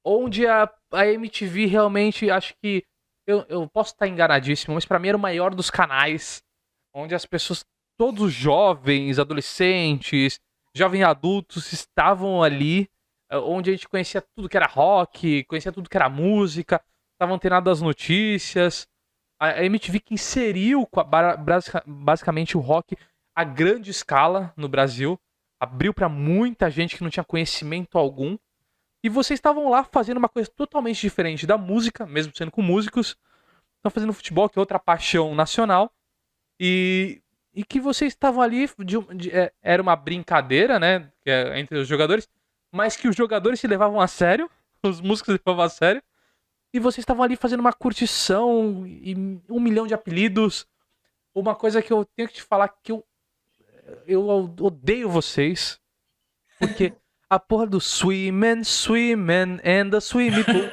onde a MTV realmente, acho que, eu posso estar enganadíssimo, mas pra mim era o maior dos canais, onde as pessoas, todos os jovens, adolescentes, jovens adultos estavam ali, onde a gente conhecia tudo que era rock, conhecia tudo que era música, estavam antenados das notícias. A MTV que inseriu basicamente o rock a grande escala no Brasil, abriu pra muita gente que não tinha conhecimento algum. E vocês estavam lá fazendo uma coisa totalmente diferente da música, mesmo sendo com músicos. Estão fazendo futebol, que é outra paixão nacional. E que vocês estavam ali, era uma brincadeira, né, entre os jogadores, mas que os jogadores se levavam a sério, os músicos se levavam a sério, e vocês estavam ali fazendo uma curtição, e 1 milhão de apelidos, uma coisa que eu tenho que te falar que eu odeio vocês, porque a porra do swimmin', swimmin' and the swimming pool,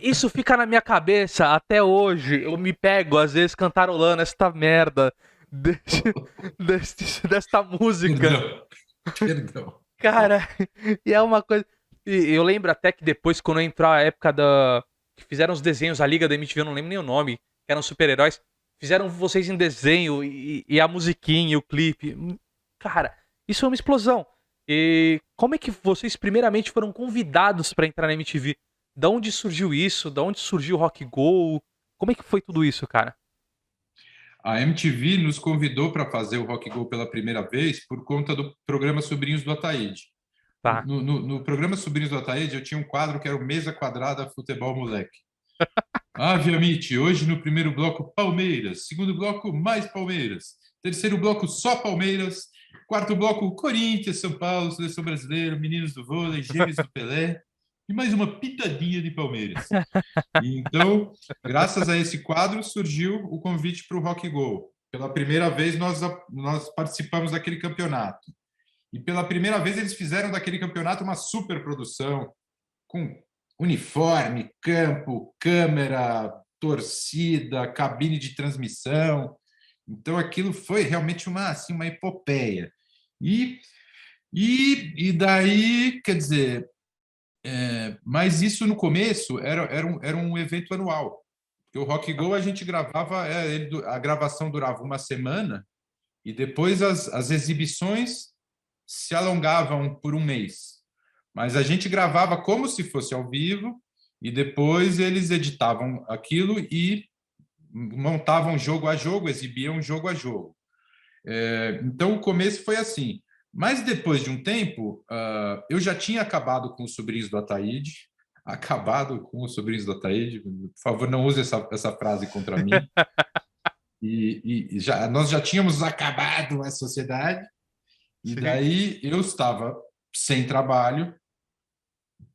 isso fica na minha cabeça até hoje. Eu me pego, às vezes, cantarolando esta merda desta música. Perdão. Cara, e é uma coisa. E eu lembro até que depois, quando entrou a época que fizeram os desenhos, a Liga da MTV, eu não lembro nem o nome, que eram super-heróis, fizeram vocês em desenho e a musiquinha, e o clipe. Cara, isso é uma explosão. E como é que vocês primeiramente foram convidados pra entrar na MTV? Da onde surgiu isso? Da onde surgiu o Rock Go? Como é que foi tudo isso, cara? A MTV nos convidou para fazer o Rock Go pela primeira vez por conta do programa Sobrinhos do Ataíde. Tá. No programa Sobrinhos do Ataíde, eu tinha um quadro que era o Mesa Quadrada Futebol Moleque. Ave Amit, hoje no primeiro bloco, Palmeiras. Segundo bloco, mais Palmeiras. Terceiro bloco, só Palmeiras. Quarto bloco, Corinthians, São Paulo, Seleção Brasileira, Meninos do Vôlei, Gêmeos do Pelé. E mais uma pitadinha de Palmeiras. E então, graças a esse quadro, surgiu o convite para o Rock Go. Pela primeira vez, nós participamos daquele campeonato. E pela primeira vez, eles fizeram daquele campeonato uma superprodução, com uniforme, campo, câmera, torcida, cabine de transmissão. Então, aquilo foi realmente uma epopeia. E daí, quer dizer, mas isso no começo era um evento anual. Porque o Rock Go a gente gravava, a gravação durava uma semana e depois as exibições se alongavam por um mês. Mas a gente gravava como se fosse ao vivo e depois eles editavam aquilo e montavam jogo a jogo, exibiam jogo a jogo. Então, o começo foi assim. Mas depois de um tempo, eu já tinha acabado com os Sobrinhos do Ataíde. Acabado com os Sobrinhos do Ataíde. Por favor, não use essa frase contra mim. Nós já tínhamos acabado a sociedade. E daí eu estava sem trabalho.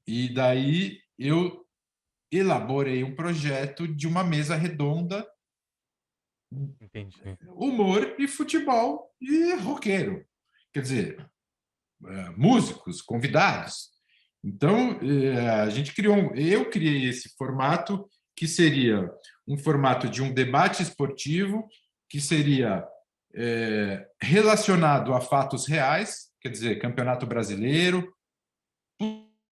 E daí eu elaborei um projeto de uma mesa redonda. Entendi. Humor e futebol e roqueiro. Quer dizer, músicos, convidados. Então, eu criei esse formato que seria um formato de um debate esportivo que seria relacionado a fatos reais, quer dizer, Campeonato Brasileiro,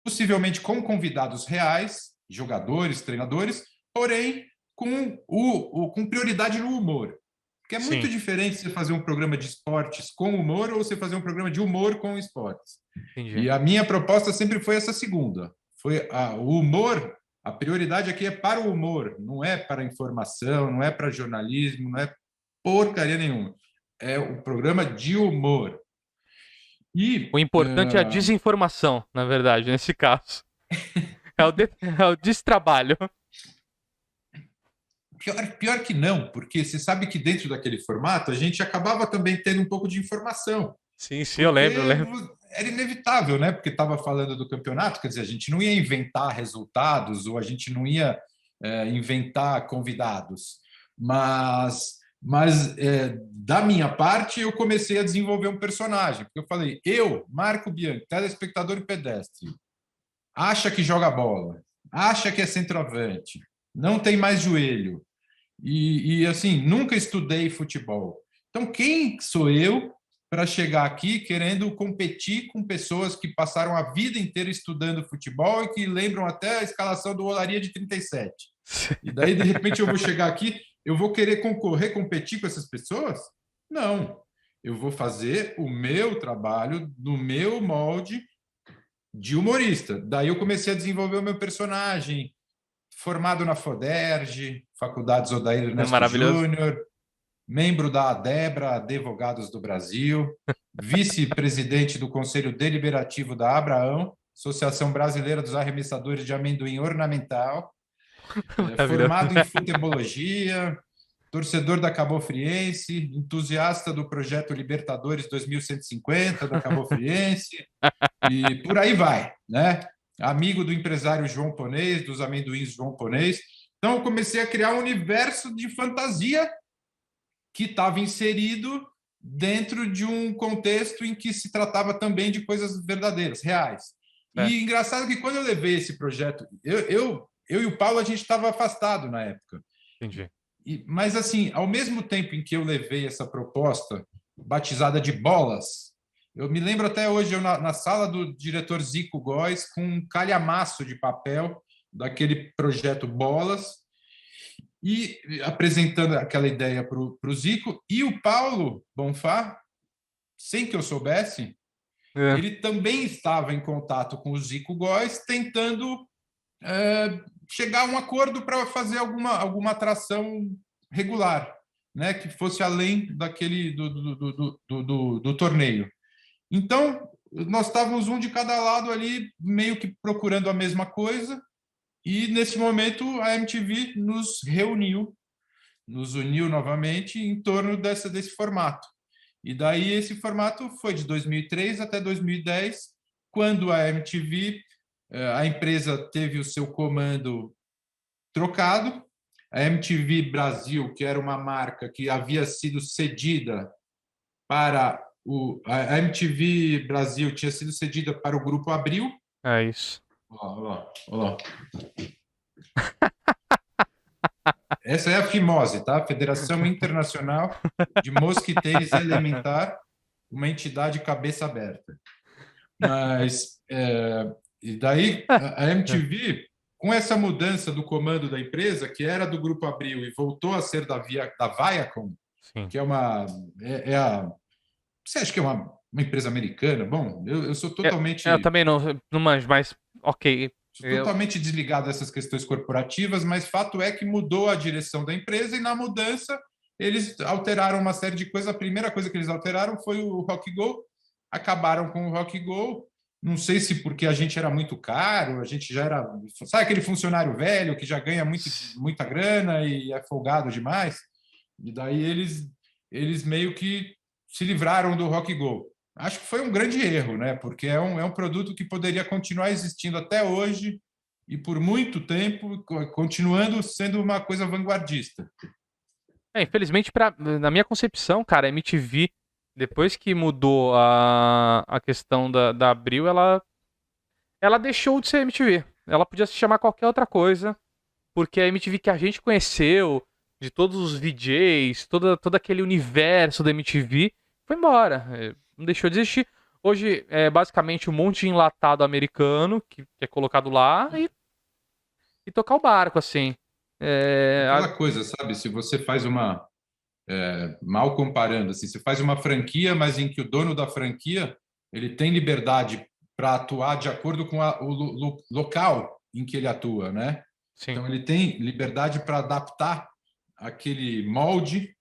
possivelmente com convidados reais, jogadores, treinadores, porém com prioridade no humor. Porque é muito diferente você fazer um programa de esportes com humor ou você fazer um programa de humor com esportes. Entendi. E a minha proposta sempre foi essa segunda. Foi o humor, a prioridade aqui é para o humor, não é para a informação, não é para jornalismo, não é porcaria nenhuma. É o programa de humor. O importante é a desinformação, na verdade, nesse caso. É o destrabalho. Pior que não, porque você sabe que dentro daquele formato a gente acabava também tendo um pouco de informação. Sim, eu lembro. Era inevitável, né? Porque estava falando do campeonato, quer dizer, a gente não ia inventar resultados ou a gente não ia inventar convidados. Mas da minha parte, eu comecei a desenvolver um personagem. Porque eu falei, Marco Bianchi, telespectador e pedestre, acha que joga bola. acha que é centroavante, não tem mais joelho, assim, nunca estudei futebol. Então, quem sou eu para chegar aqui querendo competir com pessoas que passaram a vida inteira estudando futebol e que lembram até a escalação do Olaria de 37? E daí, de repente, eu vou chegar aqui, eu vou querer concorrer, competir com essas pessoas? Não. Eu vou fazer o meu trabalho no meu molde de humorista. Daí eu comecei a desenvolver o meu personagem, formado na FODERJ, Faculdade Odair É Ernesto maravilhoso. Júnior, membro da ADEBRA, Advogados do Brasil, vice-presidente do Conselho Deliberativo da Abraão, Associação Brasileira dos Arremessadores de Amendoim Ornamental, Maravilhoso. formado em futebologia, torcedor da Cabo Friense, entusiasta do projeto Libertadores 2150 da Cabo Friense, e por aí vai, né? Amigo do empresário João Ponês, dos amendoins João Ponês. Então, eu comecei a criar um universo de fantasia que estava inserido dentro de um contexto em que se tratava também de coisas verdadeiras, reais. É, E engraçado que quando eu levei esse projeto, eu e o Paulo, a gente estava afastado na época. entendi. Mas, assim, ao mesmo tempo em que eu levei essa proposta, batizada de Bolas, eu me lembro até hoje, eu na sala do diretor Zico Góes, com um calhamaço de papel daquele projeto Bolas, e apresentando aquela ideia para o Zico, e o Paulo Bonfá, sem que eu soubesse, É, ele também estava em contato com o Zico Góes, tentando chegar a um acordo para fazer alguma atração regular, né, que fosse além daquele do torneio. Então, nós estávamos um de cada lado ali, meio que procurando a mesma coisa, e nesse momento a MTV nos uniu novamente em torno desse formato. E daí esse formato foi de 2003 até 2010, quando a MTV, a empresa teve o seu comando trocado. A MTV Brasil, que era uma marca que havia sido cedida para a MTV Brasil tinha sido cedida para o Grupo Abril. é isso. Olha lá, olha lá. Essa é a Fimose, tá? Federação Internacional de Mosquiteiros Elementar, uma entidade cabeça aberta. Mas, e daí, a MTV, com essa mudança do comando da empresa, que era do Grupo Abril e voltou a ser da Viacom, Sim. que é uma... Você acha que é uma empresa americana? Bom, eu sou totalmente... Eu também não manjo, mas ok. Totalmente desligado dessas questões corporativas, mas fato é que mudou a direção da empresa e na mudança eles alteraram uma série de coisas. A primeira coisa que eles alteraram foi o Rock Go, acabaram com o Rock Go. Não sei se porque a gente era muito caro, a gente já era, sabe aquele funcionário velho que já ganha muita grana e é folgado demais? E daí eles meio que se livraram do Rock Go. Acho que foi um grande erro, né? Porque é um produto que poderia continuar existindo até hoje e por muito tempo, continuando sendo uma coisa vanguardista. Infelizmente, na minha concepção, cara, a MTV, depois que mudou a questão da Abril, ela deixou de ser MTV. Ela podia se chamar qualquer outra coisa, porque a MTV que a gente conheceu, de todos os VJs, todo aquele universo da MTV, foi embora. Não deixou de existir. Hoje é basicamente um monte de enlatado americano que é colocado lá e tocar o barco, assim. Aquela coisa, sabe? Se você faz mal comparando, assim, você faz uma franquia, mas em que o dono da franquia ele tem liberdade para atuar de acordo com o local em que ele atua, né? Sim. Então ele tem liberdade para adaptar aquele molde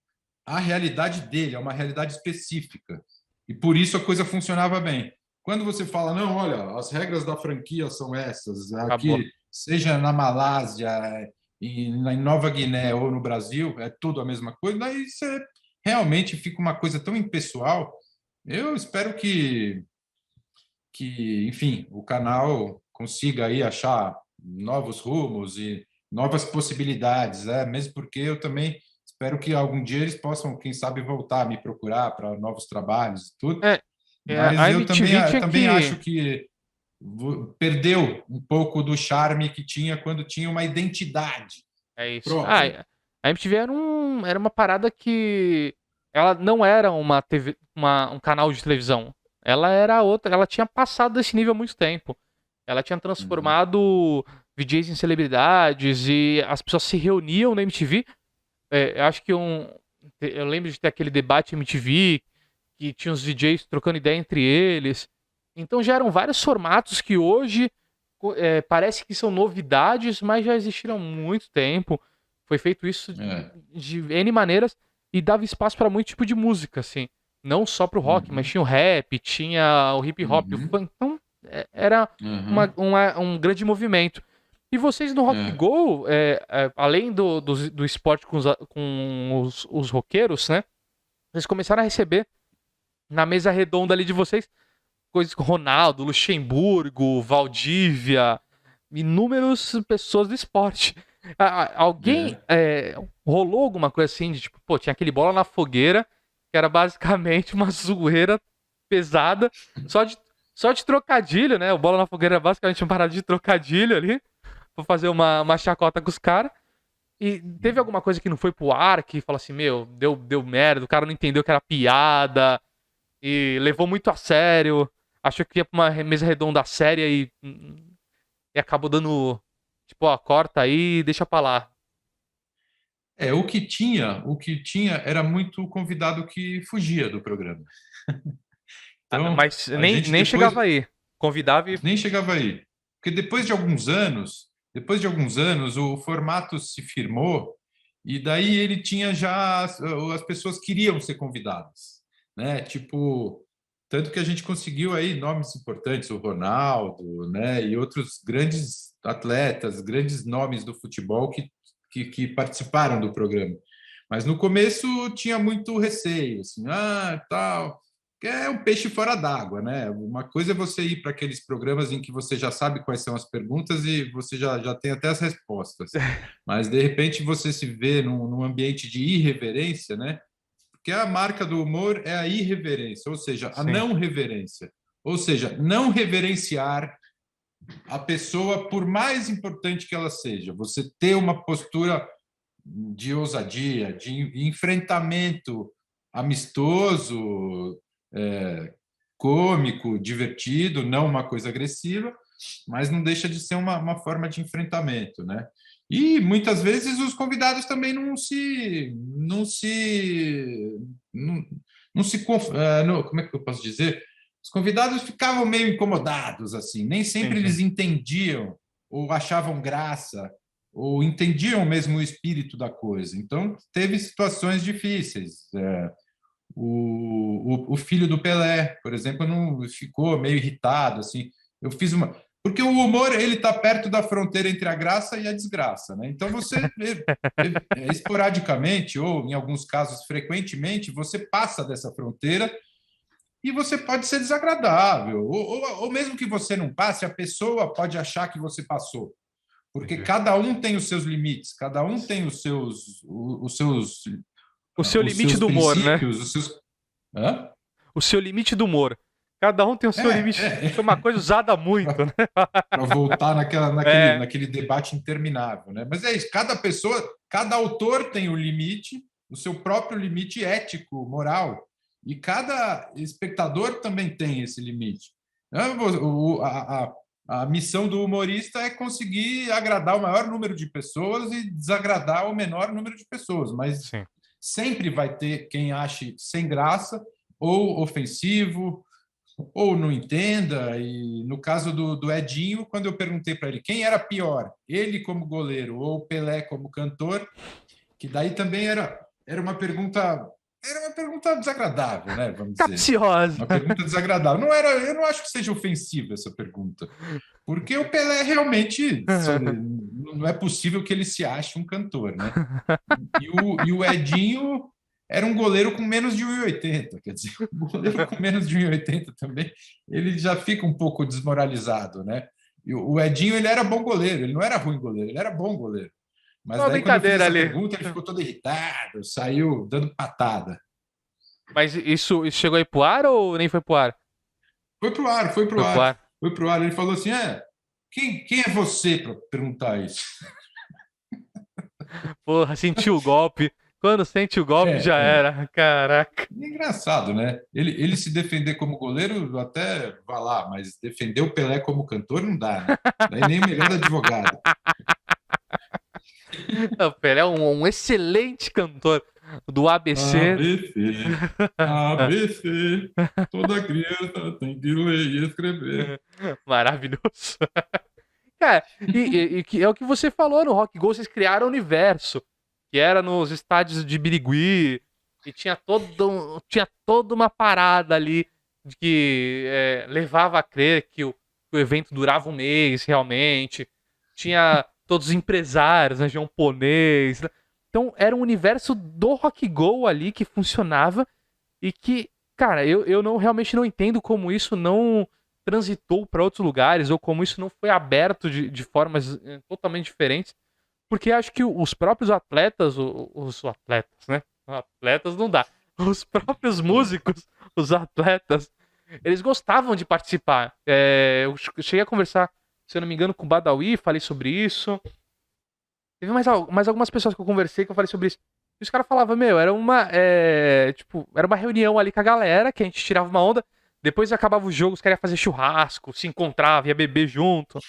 à realidade dele, a uma realidade específica. E por isso a coisa funcionava bem. Quando você fala, não, olha, as regras da franquia são essas, Acabou. aqui, seja na Malásia, em Nova Guiné ou no Brasil, é tudo a mesma coisa, daí você realmente fica uma coisa tão impessoal. Eu espero que enfim, o canal consiga aí achar novos rumos e novas possibilidades, né? Mesmo porque eu também espero que algum dia eles possam, quem sabe, voltar a me procurar para novos trabalhos e tudo. A Mas eu MTV tinha também que. acho que perdeu um pouco do charme que tinha quando tinha uma identidade É isso. própria. A MTV era uma parada que ela não era uma TV, um canal de televisão. Ela era outra, ela tinha passado desse nível há muito tempo. Ela tinha Uhum. transformado VJs em celebridades e as pessoas se reuniam na MTV. Eu acho que eu lembro de ter aquele debate MTV que tinha os DJs trocando ideia entre eles. Então já eram vários formatos que hoje parece que são novidades, mas já existiram há muito tempo. Foi feito isso É. de N maneiras e dava espaço para muito tipo de música, assim. Não só pro rock, mas Uhum. tinha o rap, tinha o hip hop, o Uhum. funk. Então era Uhum. um grande movimento. E vocês no Rock É. Go, além do esporte com os roqueiros, né? Vocês começaram a receber na mesa redonda ali de vocês coisas com Ronaldo, Luxemburgo, Valdívia, inúmeras pessoas do esporte. Alguém É. rolou alguma coisa assim de tipo, pô, tinha aquele bola na fogueira, que era basicamente uma zoeira pesada, só de, só de trocadilho, né? O bola na fogueira é basicamente uma parada de trocadilho ali, pra fazer uma chacota com os caras. E teve alguma coisa que não foi pro ar, que fala assim, meu, deu merda, o cara não entendeu que era piada, e levou muito a sério, achou que ia pra uma mesa redonda séria e acabou dando, tipo, ó, corta aí e deixa pra lá. O que tinha era muito convidado que fugia do programa. Então, Mas a gente nem depois chegava aí. Convidava e. nem chegava aí. Porque depois de alguns anos, o formato se firmou e daí ele tinha já as pessoas queriam ser convidadas, né? Tipo, tanto que a gente conseguiu aí nomes importantes, o Ronaldo, né, e outros grandes atletas, grandes nomes do futebol que participaram do programa. Mas no começo tinha muito receio, assim, tal, que é um peixe fora d'água, né? Uma coisa é você ir para aqueles programas em que você já sabe quais são as perguntas e você já tem até as respostas. Mas, de repente, você se vê num ambiente de irreverência, né? Porque a marca do humor é a irreverência, ou seja, a Sim. não reverência. Ou seja, não reverenciar a pessoa, por mais importante que ela seja. Você ter uma postura de ousadia, de enfrentamento amistoso, cômico, divertido, não uma coisa agressiva, mas não deixa de ser uma forma de enfrentamento, né? E muitas vezes os convidados também não, não se como é que eu posso dizer? Os convidados ficavam meio incomodados assim, nem Sim, sempre sim. eles entendiam ou achavam graça ou entendiam mesmo o espírito da coisa. Então teve situações difíceis. O filho do Pelé, por exemplo, não ficou meio irritado assim. Eu fiz uma porque o humor ele está perto da fronteira entre a graça e a desgraça, né? Então você esporadicamente ou em alguns casos frequentemente você passa dessa fronteira e você pode ser desagradável ou mesmo que você não passe, a pessoa pode achar que você passou, porque Entendi. cada um tem os seus limites, cada um tem O seu os limite seus do humor, né? princípios, os seus. Hã? O seu limite do humor. Cada um tem o seu limite. Isso é uma coisa usada muito, né? Para voltar É, naquele debate interminável, né? Mas é isso, cada pessoa, cada autor tem o limite, o seu próprio limite ético, moral, e cada espectador também tem esse limite. A missão do humorista é conseguir agradar o maior número de pessoas e desagradar o menor número de pessoas, mas sim. sempre vai ter quem ache sem graça ou ofensivo ou não entenda. E no caso do Edinho, quando eu perguntei para ele quem era pior, ele como goleiro ou Pelé como cantor, que daí também era uma pergunta desagradável, né? Vamos dizer. Capciosa. Uma pergunta desagradável. Não era, eu não acho que seja ofensiva essa pergunta, porque o Pelé realmente não é possível que ele se ache um cantor, né? E o Edinho era um goleiro com menos de 1,80. Quer dizer, o goleiro com menos de 1,80 também, ele já fica um pouco desmoralizado, né? E o Edinho, ele era bom goleiro, ele não era ruim goleiro, ele era bom goleiro. Mas Uma daí, quando eu fiz brincadeira essa ali. pergunta, ele ficou todo irritado, saiu dando patada. Mas isso chegou aí pro ar ou nem foi pro ar? Foi pro ar, foi pro Foi pro ar. ar. foi pro ar, ele falou assim, quem é você para perguntar isso? Porra, sentiu o golpe. Quando sente o golpe, É, já é. era. Caraca. É engraçado, né? Ele se defender como goleiro, até vá lá, mas defender o Pelé como cantor não dá, né? Daí nem o melhor advogado. O Pelé é um excelente cantor do ABC. ABC, ABC, toda criança tem que ler e escrever. Maravilhoso. Cara, e que é o que você falou no Rock Go, vocês criaram o universo, que era nos estádios de Birigui, e tinha toda uma parada ali de que levava a crer que o evento durava um mês realmente. Tinha todos os empresários, né, japonês. Né? Então era um universo do Rock Go ali que funcionava e que, cara, eu não realmente não entendo como isso não transitou para outros lugares ou como isso não foi aberto de formas totalmente diferentes, porque acho que os próprios atletas, os atletas, né? Atletas não dá. Os próprios músicos, os atletas, eles gostavam de participar. Eu cheguei a conversar, se eu não me engano, com o Badawi, falei sobre isso. Teve mais algumas pessoas que eu conversei que eu falei sobre isso. E os caras falavam, meu, era uma reunião ali com a galera, que a gente tirava uma onda, depois acabava o jogo, os caras iam fazer churrasco, se encontrava, ia beber junto.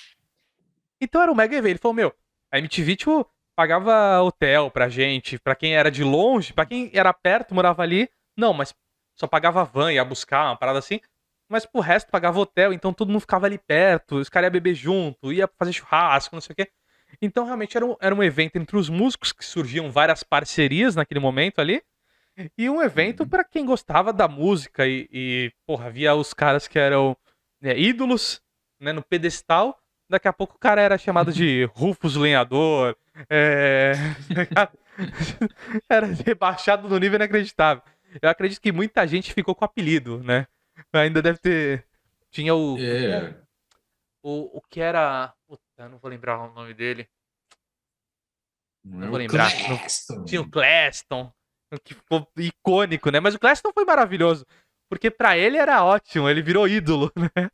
Então era um mega evento. Ele falou, meu, a MTV, tipo, pagava hotel pra gente, pra quem era de longe, pra quem era perto, morava ali, não, mas só pagava van, ia buscar, uma parada assim. Mas pro resto pagava hotel, então todo mundo ficava ali perto, os caras iam beber junto, ia fazer churrasco, não sei o quê. Então realmente era um evento entre os músicos, que surgiam várias parcerias naquele momento ali, e um evento Uhum. pra quem gostava da música porra, havia os caras que eram ídolos, né, no pedestal. Daqui a pouco o cara era chamado de Rufus Lenhador, é... era rebaixado no nível inacreditável. Eu acredito que muita gente ficou com o apelido, né? Ainda deve ter. Tinha o. Como é que é? É, O que era. Puta, eu não vou lembrar o nome dele. não Não é vou o lembrar. Tinha o Claxton. Cleston, que ficou icônico, né? Mas o Cleston foi maravilhoso. Porque pra ele era ótimo, ele virou ídolo, né?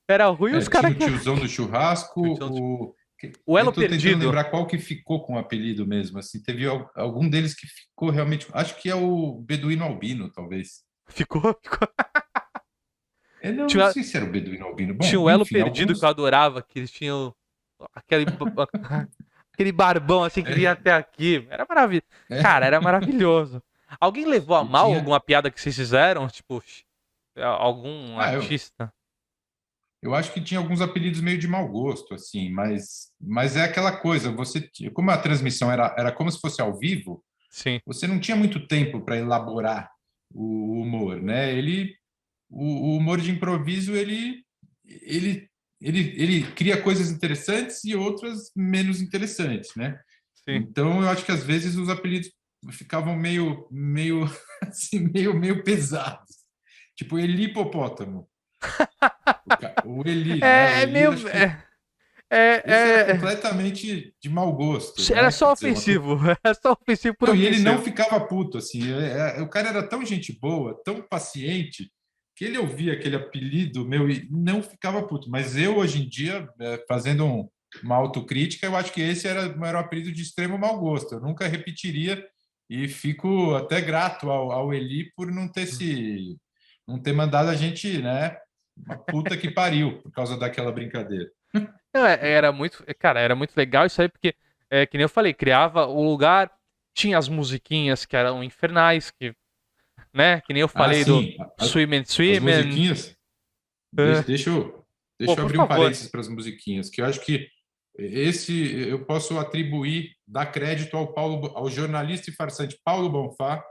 Era ruim os Tinha caras o que. tiozão do churrasco, O eu Elo estou tentando Perdido. lembrar qual que ficou com o apelido mesmo. Assim, teve algum deles que ficou realmente. Acho que é o Beduíno Albino, talvez. Ficou. Não Tinha, sei se era o Beduíno Albino. tinha Bom, o Elo enfim, Perdido que eu alguns. adorava, que eles tinham aquele, aquele barbão assim que vinha É, até aqui. Era maravilhoso. Cara, era maravilhoso. Alguém levou a e mal tinha. alguma piada que vocês fizeram? Tipo, algum Ah, artista? eu acho que tinha alguns apelidos meio de mau gosto, assim, mas é aquela coisa, como a transmissão era como se fosse ao vivo, Sim, você não tinha muito tempo para elaborar o humor, né? O humor de improviso, ele, ele cria coisas interessantes e outras menos interessantes, né? sim. Então, eu acho que às vezes os apelidos ficavam meio, assim, meio pesados. Tipo, Eli Hipopótamo. O Eli, né? O É Eli, meio. acho que esse era É, completamente de mau gosto, era né? Quer só dizer, ofensivo. Era só ofensivo por não, e ele não ofensivo. ficava puto, assim. O cara era tão gente boa, tão paciente, que ele ouvia aquele apelido meu e não ficava puto. Mas eu, hoje em dia, fazendo uma autocrítica, eu acho que esse era um apelido de extremo mau gosto. Eu nunca repetiria e fico até grato ao Eli por não ter mandado a gente, né? Uma puta que pariu por causa daquela brincadeira. Não, era muito. Cara, era muito legal isso aí, porque, que nem eu falei, criava o lugar, tinha as musiquinhas que eram infernais, né? Que nem eu Ah, falei do sim, Swim as Swim. musiquinhas. Uh, Deixa eu, pô, deixa eu por abrir um favor. parênteses para as musiquinhas, que eu acho que esse eu posso atribuir, dar crédito ao jornalista e farsante Paulo Bonfá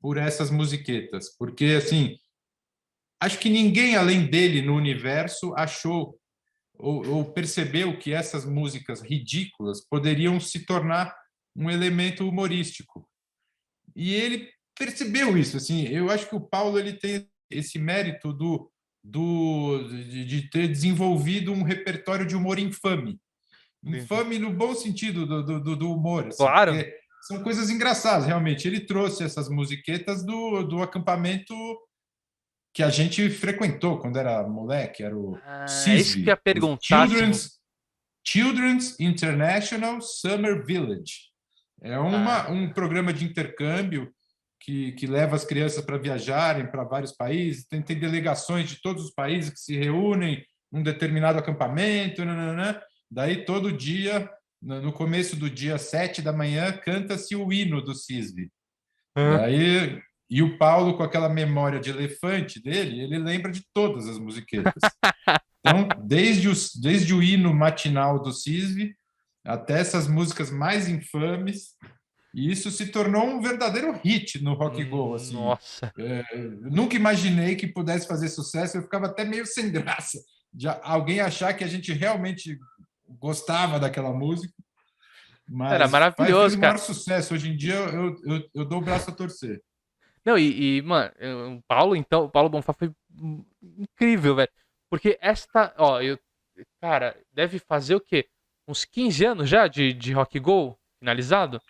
por essas musiquetas, porque assim, acho que ninguém além dele no universo achou ou percebeu que essas músicas ridículas poderiam se tornar um elemento humorístico. E ele percebeu isso, assim, eu acho que o Paulo ele tem esse mérito de ter desenvolvido um repertório de humor infame. Entendi. Infame no bom sentido do humor, assim, Claro. porque são coisas engraçadas, realmente. Ele trouxe essas musiquetas do acampamento que a gente frequentou quando era moleque, era o É isso que eu ia CISV, o perguntar se. Children's International Summer Village. É Ah, um programa de intercâmbio que leva as crianças para viajarem para vários países. Tem delegações de todos os países que se reúnem num determinado acampamento. Nananã. Daí, todo dia, no começo do dia, 7 da manhã, canta-se o hino do CISV. ah. Daí, e o Paulo, com aquela memória de elefante dele, ele lembra de todas as musiquetas. Então, desde o hino matinal do CISV até essas músicas mais infames, e isso se tornou um verdadeiro hit no Rock Go, assim. Nossa. Nunca imaginei que pudesse fazer sucesso, eu ficava até meio sem graça de alguém achar que a gente realmente gostava daquela música, Era mas fez maravilhoso, o cara. maior sucesso. Hoje em dia eu dou o braço a torcer. Não, mano, o Paulo, então, o Paulo Bonfá foi incrível, velho. Porque ó, cara, deve fazer o quê? Uns 15 anos já de Rock Go finalizado?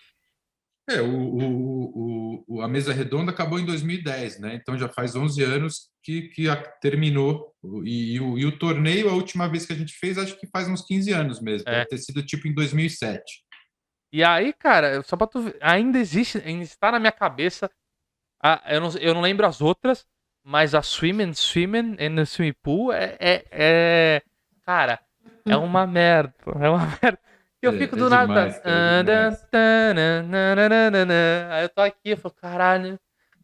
A mesa redonda acabou em 2010, né? Então já faz 11 anos que terminou. E o torneio, a última vez que a gente fez, acho que faz uns 15 anos mesmo. Deve É. ter sido tipo em 2007. E aí, cara, só pra tu ver, ainda existe, ainda está na minha cabeça. Eu não lembro as outras, mas a Swimming in the Swimming Pool cara, é uma merda. É uma merda. E eu fico É do nada. demais, cara, é demais. Aí eu tô aqui, eu falo, caralho,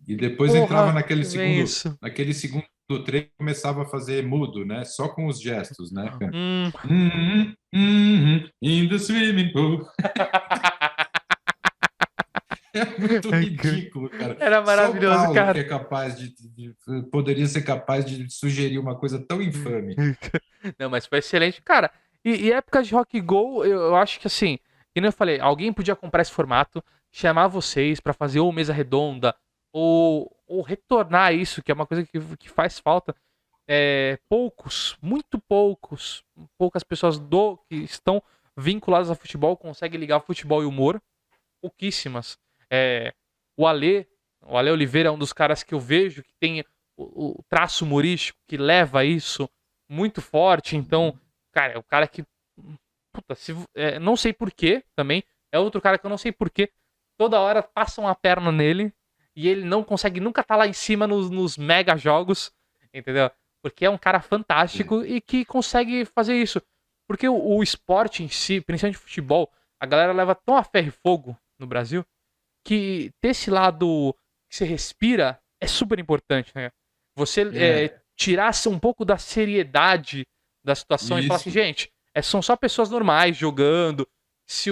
E que depois entrava porra que vem isso? naquele segundo treino, começava a fazer mudo, né? Só com os gestos, né? Hum. In the swimming pool. É muito ridículo, cara. Era Só o maravilhoso, Paulo que cara. é capaz poderia ser capaz de sugerir uma coisa tão infame. Não, mas foi excelente. Cara, e época de Rock Go, eu acho que assim, que nem eu falei, alguém podia comprar esse formato, chamar vocês pra fazer ou mesa redonda, ou retornar isso, que é uma coisa que faz falta. Poucos, muito poucas pessoas que estão vinculadas a futebol conseguem ligar futebol e humor. Pouquíssimas. É, o Ale, o Ale Oliveira é um dos caras que eu vejo que tem o traço humorístico que leva isso muito forte. Então, cara, é o cara que. Puta, não sei porquê também. É outro cara que eu não sei porquê. Toda hora passam a perna nele e ele não consegue nunca estar lá em cima nos mega jogos, entendeu? Porque é um cara fantástico e que consegue fazer isso. Porque o esporte em si, principalmente o futebol, a galera leva tão a ferro e fogo no Brasil que ter esse lado que você respira é super importante, né? Você É, tirasse um pouco da seriedade da situação e falar assim, isso, gente, são só pessoas normais jogando. isso.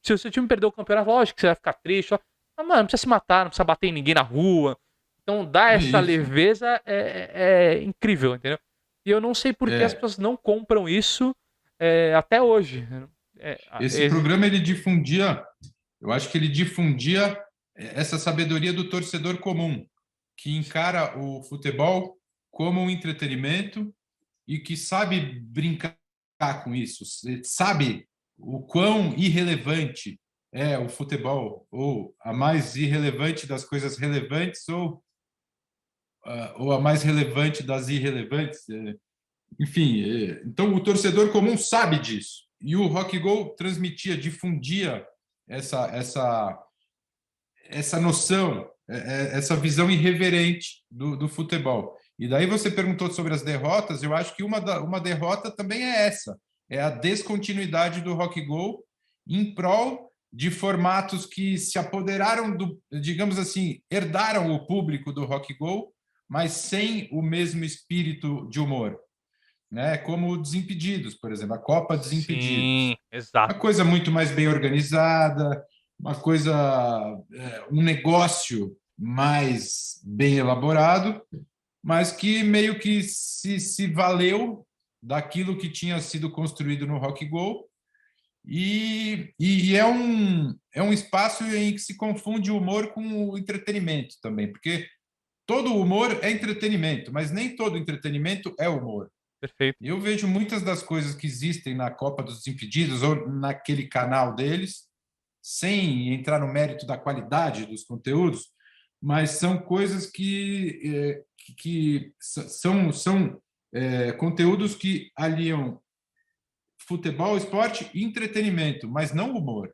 Se o seu time perder o campeonato, lógico que você vai ficar triste. Mas, mano, não precisa se matar, não precisa bater em ninguém na rua. Então, dar essa Isso. leveza é incrível, entendeu? E eu não sei por que as É, pessoas não compram isso até hoje. É, esse é, programa ele difundia, eu acho que ele difundia essa sabedoria do torcedor comum, que encara o futebol como um entretenimento e que sabe brincar com isso, sabe o quão irrelevante é o futebol, ou a mais irrelevante das coisas relevantes, ou a mais relevante das irrelevantes. Enfim, então o torcedor comum sabe disso. E o Rock Go transmitia, difundia essa, essa, essa noção, essa visão irreverente do futebol. E daí você perguntou sobre as derrotas, eu acho que uma derrota também é essa, é a descontinuidade do Rock Go em prol de formatos que se apoderaram digamos assim, herdaram o público do Rock Go, mas sem o mesmo espírito de humor, né? Como o Desimpedidos, por exemplo, a Copa sim, Desimpedidos. Uma exato. coisa muito mais bem organizada, uma coisa, um negócio mais bem elaborado, mas que meio que se valeu daquilo que tinha sido construído no Rock Go e é um espaço em que se confunde o humor com o entretenimento também, porque todo humor é entretenimento, mas nem todo entretenimento é humor. Perfeito. Eu vejo muitas das coisas que existem na Copa dos Desimpedidos ou naquele canal deles, sem entrar no mérito da qualidade dos conteúdos, mas são coisas que são conteúdos que aliam futebol, esporte e entretenimento, mas não humor.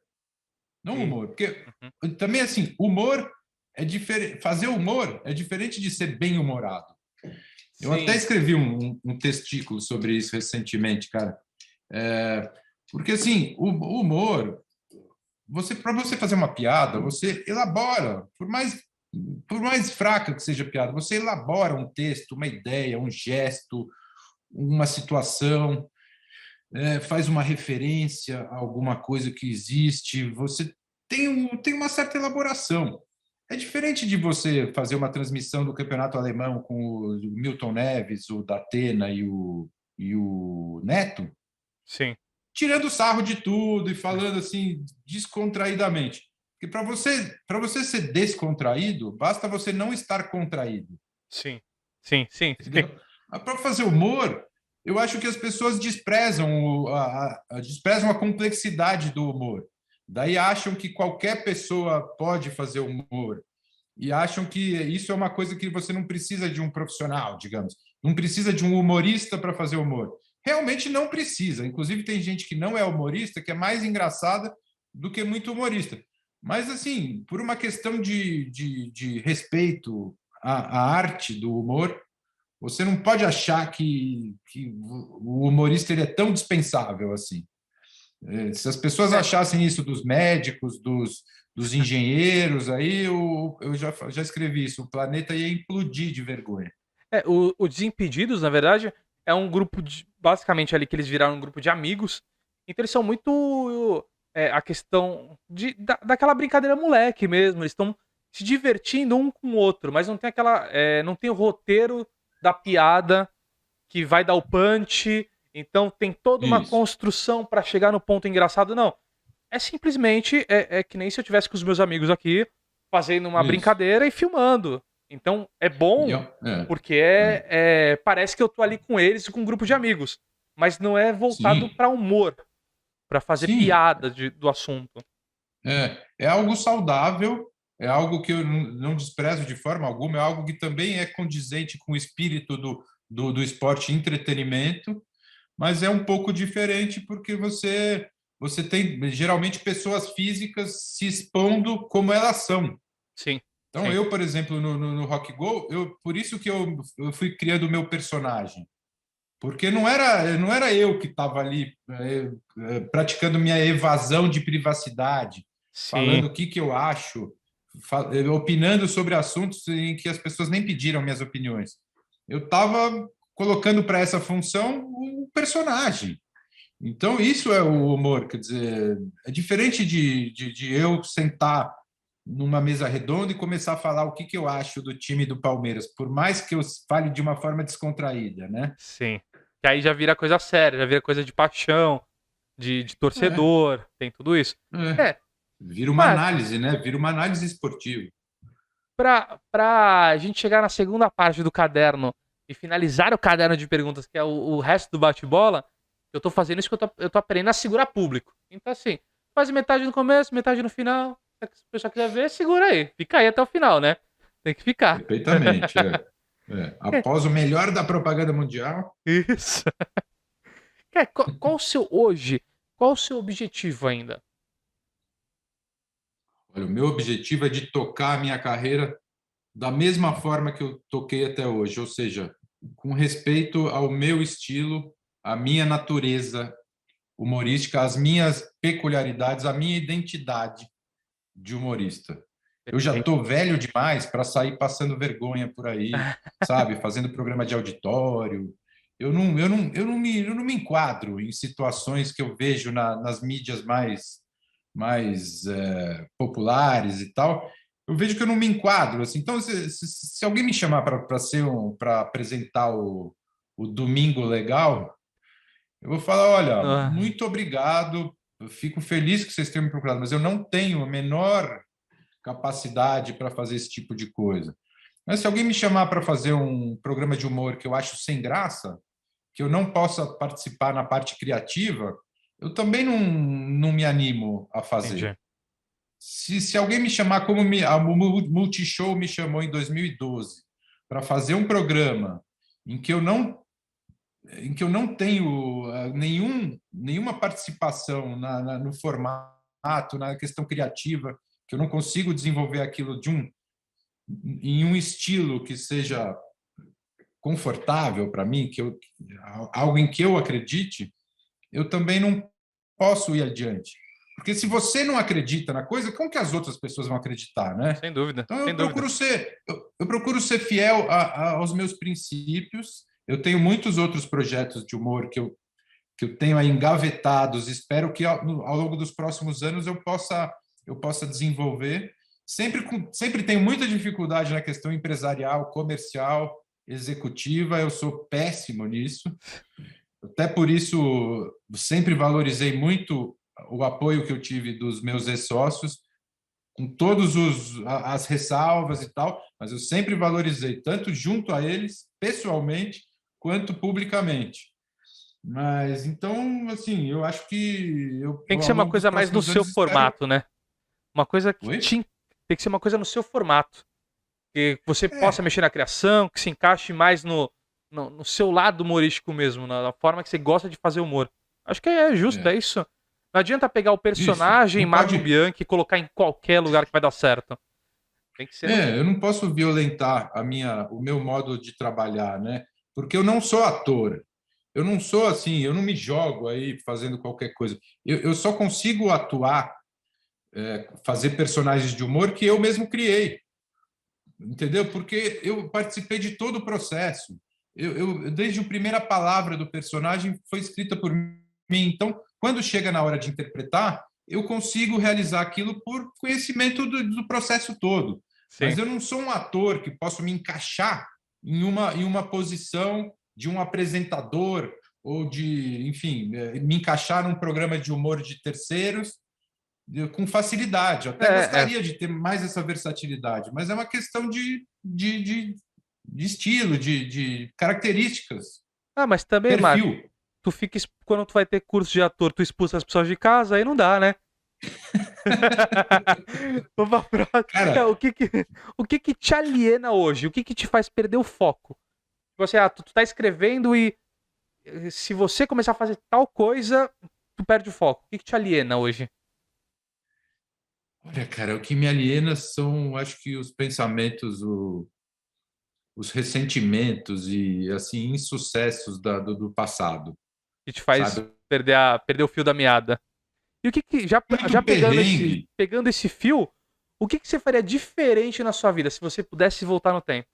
Não Sim. humor. Porque Uhum. também, assim, humor é diferente. Fazer humor é diferente de ser bem-humorado. Eu até Sim, escrevi um testículo sobre isso recentemente, cara. Porque, assim, o humor, para você fazer uma piada, você elabora, por mais fraca que seja a piada, você elabora um texto, uma ideia, um gesto, uma situação, faz uma referência a alguma coisa que existe, você tem uma certa elaboração. É diferente de você fazer uma transmissão do campeonato alemão com o Milton Neves, o Datena e o Neto, sim, tirando sarro de tudo e falando assim descontraidamente. Porque para você ser descontraído, basta você não estar contraído, sim, sim, sim, sim. entendeu? Para fazer humor, eu acho que as pessoas desprezam a complexidade do humor. Daí acham que qualquer pessoa pode fazer humor e acham que isso é uma coisa que você não precisa de um profissional, digamos, não precisa de um humorista para fazer humor. Realmente não precisa. Inclusive, tem gente que não é humorista, que é mais engraçada do que muito humorista. Mas, assim, por uma questão de respeito à arte do humor, você não pode achar que o humorista ele é tão dispensável assim. Se as pessoas É, achassem isso dos médicos, dos engenheiros, aí eu já escrevi isso, o planeta ia implodir de vergonha. o Desimpedidos, na verdade, é um grupo de. Basicamente ali que eles viraram um grupo de amigos. Então eles são muito. A questão daquela brincadeira moleque mesmo. Eles estão se divertindo um com o outro, mas não tem aquela. Não tem o roteiro da piada que vai dar o punch. Então tem toda uma Isso, construção pra chegar no ponto engraçado. Não. É simplesmente. É que nem se eu tivesse com os meus amigos aqui fazendo uma isso. brincadeira e filmando. Então é E bom porque parece que eu tô ali com eles, com um grupo de amigos, mas não é voltado sim, pra humor, pra fazer sim. piada do assunto. É algo saudável, é algo que eu não desprezo de forma alguma, é algo que também é condizente com o espírito do esporte e entretenimento, mas é um pouco diferente porque você tem geralmente pessoas físicas se expondo como elas são. Sim, Então, sim, eu, por exemplo, no Rock Go, por isso que eu fui criando o meu personagem. Porque não era eu que estava ali praticando minha evasão de privacidade, sim. falando o que eu acho, opinando sobre assuntos em que as pessoas nem pediram minhas opiniões. Eu estava colocando para essa função um personagem. Então, isso é o humor, quer dizer, é diferente de eu sentar numa mesa redonda e começar a falar o que eu acho do time do Palmeiras, por mais que eu fale de uma forma descontraída, né? Sim. Que aí já vira coisa séria, já vira coisa de paixão, de É, torcedor, tem tudo isso. é. É, Vira uma mas análise, né? Vira uma análise esportiva. pra gente chegar na segunda parte do caderno e finalizar o caderno de perguntas, que é o resto do bate-bola, eu tô fazendo isso que eu tô aprendendo a segurar público. Então, assim, faz metade no começo, metade no final. Se o pessoal quiser ver, segura aí. Fica aí até o final, né? Tem que ficar. Perfeitamente. Após o melhor da propaganda mundial, Isso. Cara, qual o seu hoje? Qual o seu objetivo ainda? olha, o meu objetivo é de tocar a minha carreira da mesma forma que eu toquei até hoje, ou seja, com respeito ao meu estilo, à minha natureza humorística, às minhas peculiaridades, à minha identidade de humorista. Eu já Perfeito. estou velho demais para sair passando vergonha por aí, sabe, fazendo programa de auditório. Eu não me enquadro em situações que eu vejo nas mídias mais populares e tal. Eu vejo que eu não me enquadro assim. Então, se alguém me chamar para apresentar o Domingo Legal, eu vou falar, olha, Ah, muito obrigado. Eu fico feliz que vocês tenham me procurado, mas eu não tenho a menor capacidade para fazer esse tipo de coisa. Mas se alguém me chamar para fazer um programa de humor que eu acho sem graça, que eu não possa participar na parte criativa, eu também não me animo a fazer. entendi. se alguém me chamar como a Multishow me chamou em 2012 para fazer um programa em que eu não tenho nenhuma participação no formato, na questão criativa, que eu não consigo desenvolver aquilo em um estilo que seja confortável para mim, algo em que eu acredite, eu também não posso ir adiante. Porque se você não acredita na coisa, como que as outras pessoas vão acreditar, né? Sem dúvida, Então sem dúvida. eu procuro ser fiel aos meus princípios. Eu tenho muitos outros projetos de humor que eu tenho aí engavetados. Espero que ao longo dos próximos anos eu possa desenvolver. Sempre tenho muita dificuldade na questão empresarial, comercial, executiva. Eu sou péssimo nisso. Até por isso, sempre valorizei muito o apoio que eu tive dos meus ex-sócios, com todas as ressalvas e tal, mas eu sempre valorizei, tanto junto a eles, pessoalmente, quanto publicamente. Mas, então, assim, eu acho que Tem que ao ser uma longo dos coisa mais no próximos seu anos, espero... formato, né? Uma coisa que Oi? tem que ser uma coisa no seu formato. Que você possa É, mexer na criação, que se encaixe mais no seu lado humorístico mesmo, na forma que você gosta de fazer humor. Acho que é justo, é é. isso. Não adianta pegar o Isso. personagem Não Marco pode... Bianchi e colocar em qualquer lugar que vai dar certo. Tem que ser no. eu não posso violentar o meu modo de trabalhar, né? Porque eu não sou ator. Eu não sou assim, eu não me jogo aí fazendo qualquer coisa. Eu só consigo atuar, fazer personagens de humor que eu mesmo criei, entendeu? Porque eu participei de todo o processo. Desde a primeira palavra do personagem foi escrita por mim. Então, quando chega na hora de interpretar, eu consigo realizar aquilo por conhecimento do processo todo. Sim. Mas eu não sou um ator que posso me encaixar em uma posição de um apresentador ou de, enfim, me encaixar num programa de humor de terceiros com facilidade. Eu até É. gostaria de ter mais essa versatilidade, mas é uma questão de estilo, de características, Ah, mas também, Marco, perfil. quando tu vai ter curso de ator, tu expulsa as pessoas de casa, aí não dá, né? Vamos pra próxima. Cara, O que que te aliena hoje? O que que te faz perder o foco? Você, tu tá escrevendo e se você começar a fazer tal coisa, tu perde o foco. O que que te aliena hoje? olha, cara, o que me aliena são, acho que os pensamentos, os ressentimentos e assim insucessos do passado, Que te faz sabe? perder o fio da meada? E o que que, já Muito perrengue. pegando esse fio, o que que você faria diferente na sua vida se você pudesse voltar no tempo?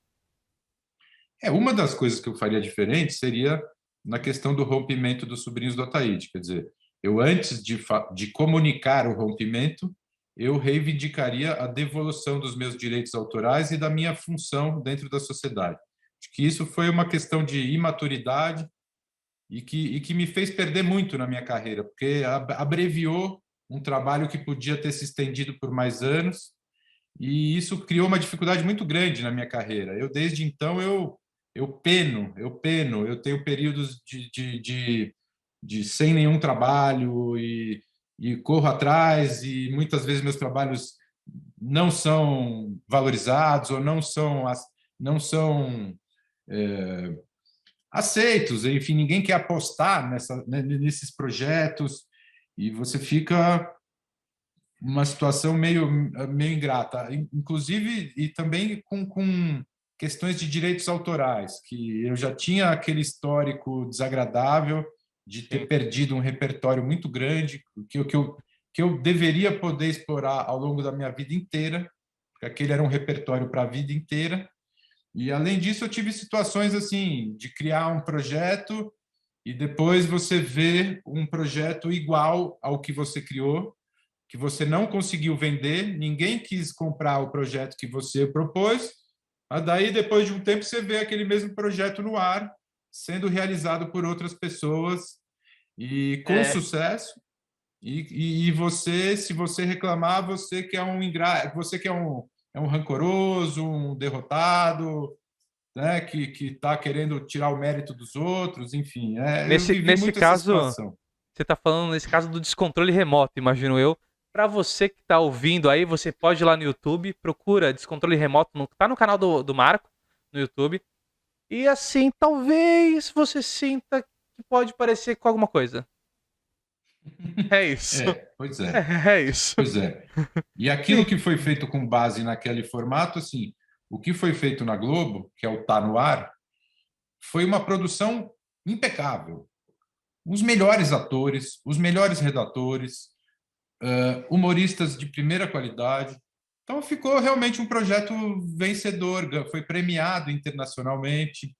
Uma das coisas que eu faria diferente seria na questão do rompimento dos sobrinhos do Ataíde. Quer dizer, eu antes de comunicar o rompimento, eu reivindicaria a devolução dos meus direitos autorais e da minha função dentro da sociedade. Acho que isso foi uma questão de imaturidade e que me fez perder muito na minha carreira, porque abreviou um trabalho que podia ter se estendido por mais anos e isso criou uma dificuldade muito grande na minha carreira. Desde então, eu tenho períodos de sem nenhum trabalho e corro atrás e muitas vezes meus trabalhos não são valorizados ou não são aceitos. Enfim, ninguém quer apostar nesses projetos e você fica uma situação meio ingrata, inclusive e também com questões de direitos autorais, que eu já tinha aquele histórico desagradável de Sim. ter perdido um repertório muito grande que eu deveria poder explorar ao longo da minha vida inteira, porque aquele era um repertório para a vida inteira. E além disso, eu tive situações assim de criar um projeto e depois você vê um projeto igual ao que você criou, que você não conseguiu vender, ninguém quis comprar o projeto que você propôs, mas daí, depois de um tempo, você vê aquele mesmo projeto no ar, sendo realizado por outras pessoas e com É, sucesso. E você, se você reclamar, você que é um você que é um rancoroso, um derrotado, né, que está querendo tirar o mérito dos outros, enfim. Eu vivi nesse muito essa caso, situação. você tá falando nesse caso do descontrole remoto, imagino eu. Pra você que tá ouvindo aí, você pode ir lá no YouTube, procura Descontrole Remoto, tá no canal do Marco, no YouTube. E assim, talvez você sinta que pode parecer com alguma coisa. É isso. Pois é, É isso. pois é. E aquilo que foi feito com base naquele formato, assim, o que foi feito na Globo, que é o Tá no Ar, foi uma produção impecável. Os melhores atores, os melhores redatores, humoristas de primeira qualidade. Então ficou realmente um projeto vencedor, foi premiado internacionalmente.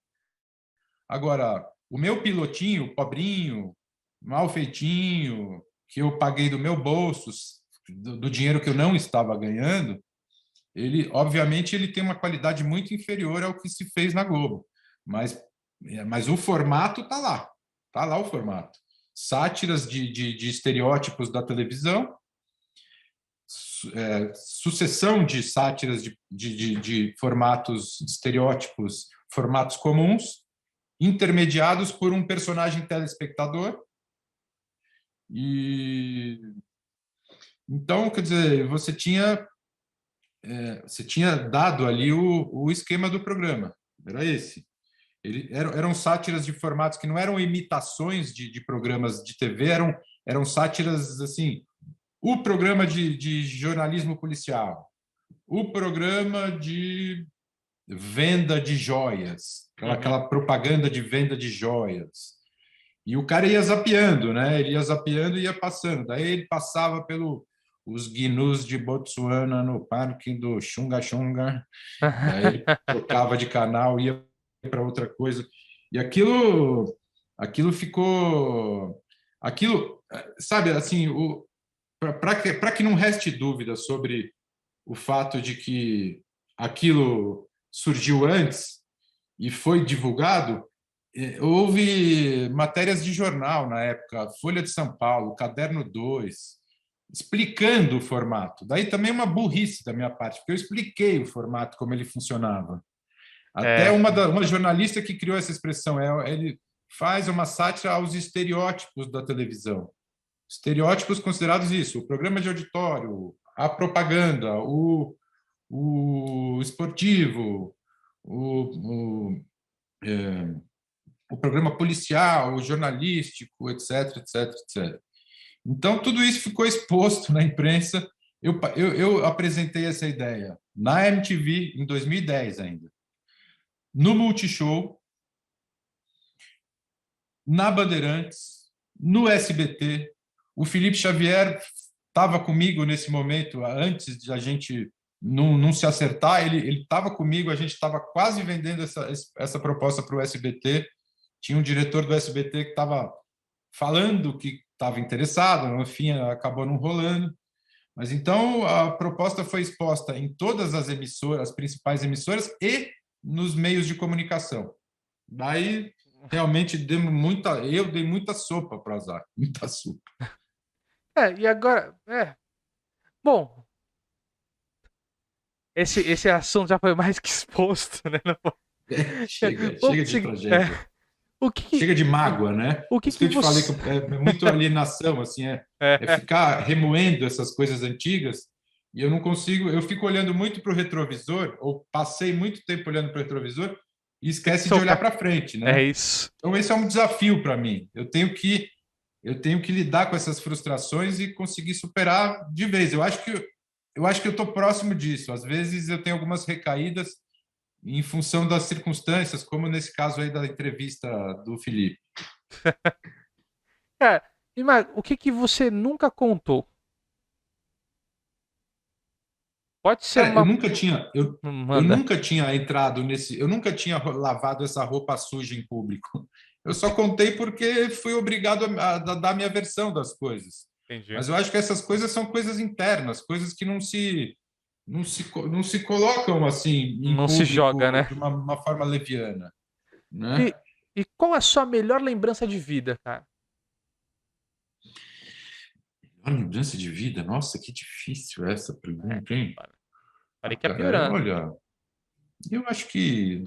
Agora, o meu pilotinho, pobrinho, mal feitinho, que eu paguei do meu bolso, do dinheiro que eu não estava ganhando, ele, obviamente, ele tem uma qualidade muito inferior ao que se fez na Globo. Mas o formato está lá o formato. Sátiras de estereótipos da televisão, sucessão de sátiras de formatos estereótipos, formatos comuns, intermediados por um personagem telespectador. E então, quer dizer, você tinha dado ali o esquema do programa, era esse. Eram sátiras de formatos que não eram imitações de programas de TV, eram sátiras assim, o programa de jornalismo policial, o programa de venda de joias, aquela propaganda de venda de joias. E o cara ia zapeando, né? Ele ia zapeando e ia passando. Daí ele passava os gnus de Botsuana no parque do Xunga Xunga. Daí ele trocava de canal, ia para outra coisa. E aquilo ficou... Aquilo, sabe, assim, para que não reste dúvida sobre o fato de que aquilo surgiu antes e foi divulgado, houve matérias de jornal na época, Folha de São Paulo, Caderno 2, explicando o formato. Daí também uma burrice da minha parte, porque eu expliquei o formato, como ele funcionava. Até É. uma jornalista que criou essa expressão, ele faz uma sátira aos estereótipos da televisão. Estereótipos considerados isso, o programa de auditório, a propaganda, o esportivo, o programa policial, o jornalístico, etc, etc, etc. Então, tudo isso ficou exposto na imprensa. Eu apresentei essa ideia na MTV em 2010 ainda, no Multishow, na Bandeirantes, no SBT. O Felipe Xavier estava comigo nesse momento, antes de a gente não se acertar, ele estava comigo, a gente estava quase vendendo essa proposta para o SBT. Tinha um diretor do SBT que estava falando que estava interessado, no fim acabou não rolando. Mas então a proposta foi exposta em todas as emissoras, as principais emissoras e nos meios de comunicação. Daí realmente eu dei muita sopa para azar, muita sopa. E agora. Bom, esse assunto já foi mais que exposto, né? Chega de tragédia. Chega de mágoa, né? O que Isso que eu te falei, você... que é muito alienação, assim, ficar remoendo essas coisas antigas, e eu não consigo, eu fico olhando muito para o retrovisor, ou passei muito tempo olhando para o retrovisor, e esquece de olhar para frente, né? É isso. Então esse é um desafio para mim. Eu tenho que lidar com essas frustrações e conseguir superar de vez. Eu acho que eu estou próximo disso. Às vezes eu tenho algumas recaídas em função das circunstâncias, como nesse caso aí da entrevista do Felipe. E Marco, o que você nunca contou? Pode ser Cara, uma... eu nunca tinha entrado eu nunca tinha lavado essa roupa suja em público. Eu só contei porque fui obrigado a dar a minha versão das coisas. Entendi. Mas eu acho que essas coisas são coisas internas, coisas que não se colocam assim em não público se joga, né? de uma forma leviana, né? E qual é a sua melhor lembrança de vida, cara? A lembrança de vida? Nossa, que difícil essa pergunta, hein? Falei que é piorando. Olha, eu acho que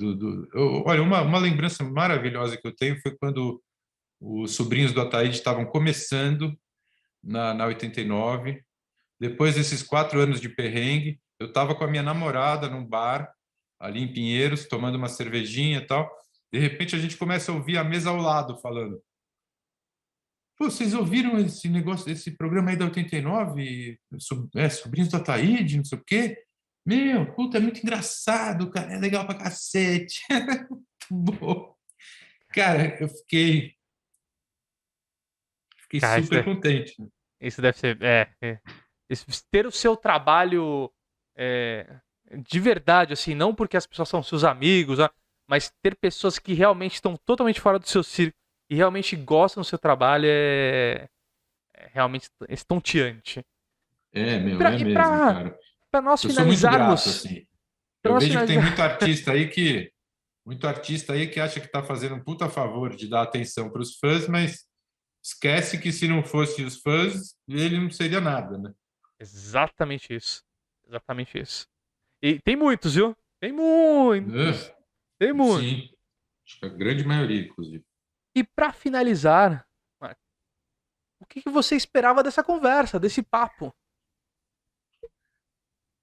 olha, uma lembrança maravilhosa que eu tenho foi quando os sobrinhos do Ataíde estavam começando na 89. depois desses 4 anos de perrengue, eu estava com a minha namorada num bar, ali em Pinheiros, tomando uma cervejinha e tal. De repente, a gente começa a ouvir a mesa ao lado falando: Pô, vocês ouviram esse negócio, esse programa aí da 89? Sobrinhos do Ataíde, não sei o quê? Meu, puta, é muito engraçado, cara, é legal pra cacete. Muito bom. Cara, eu fiquei Cara, super contente. isso deve ser. Ter o seu trabalho é, de verdade, assim, não porque as pessoas são seus amigos, mas ter pessoas que realmente estão totalmente fora do seu círculo e realmente gostam do seu trabalho é realmente estonteante. Meu, é E mesmo, pra, cara. pra nós Eu sou muito grato, finalizarmos. assim. Pra Eu nós vejo que tem finalizar. muito artista aí que acha que está fazendo um puta favor de dar atenção para os fãs, mas esquece que se não fosse os fãs, ele não seria nada, né? Exatamente isso. Exatamente isso. E tem muitos, viu? Tem muitos. É, Tem muitos. sim, acho que a grande maioria, inclusive. E pra finalizar, o que você esperava dessa conversa, desse papo?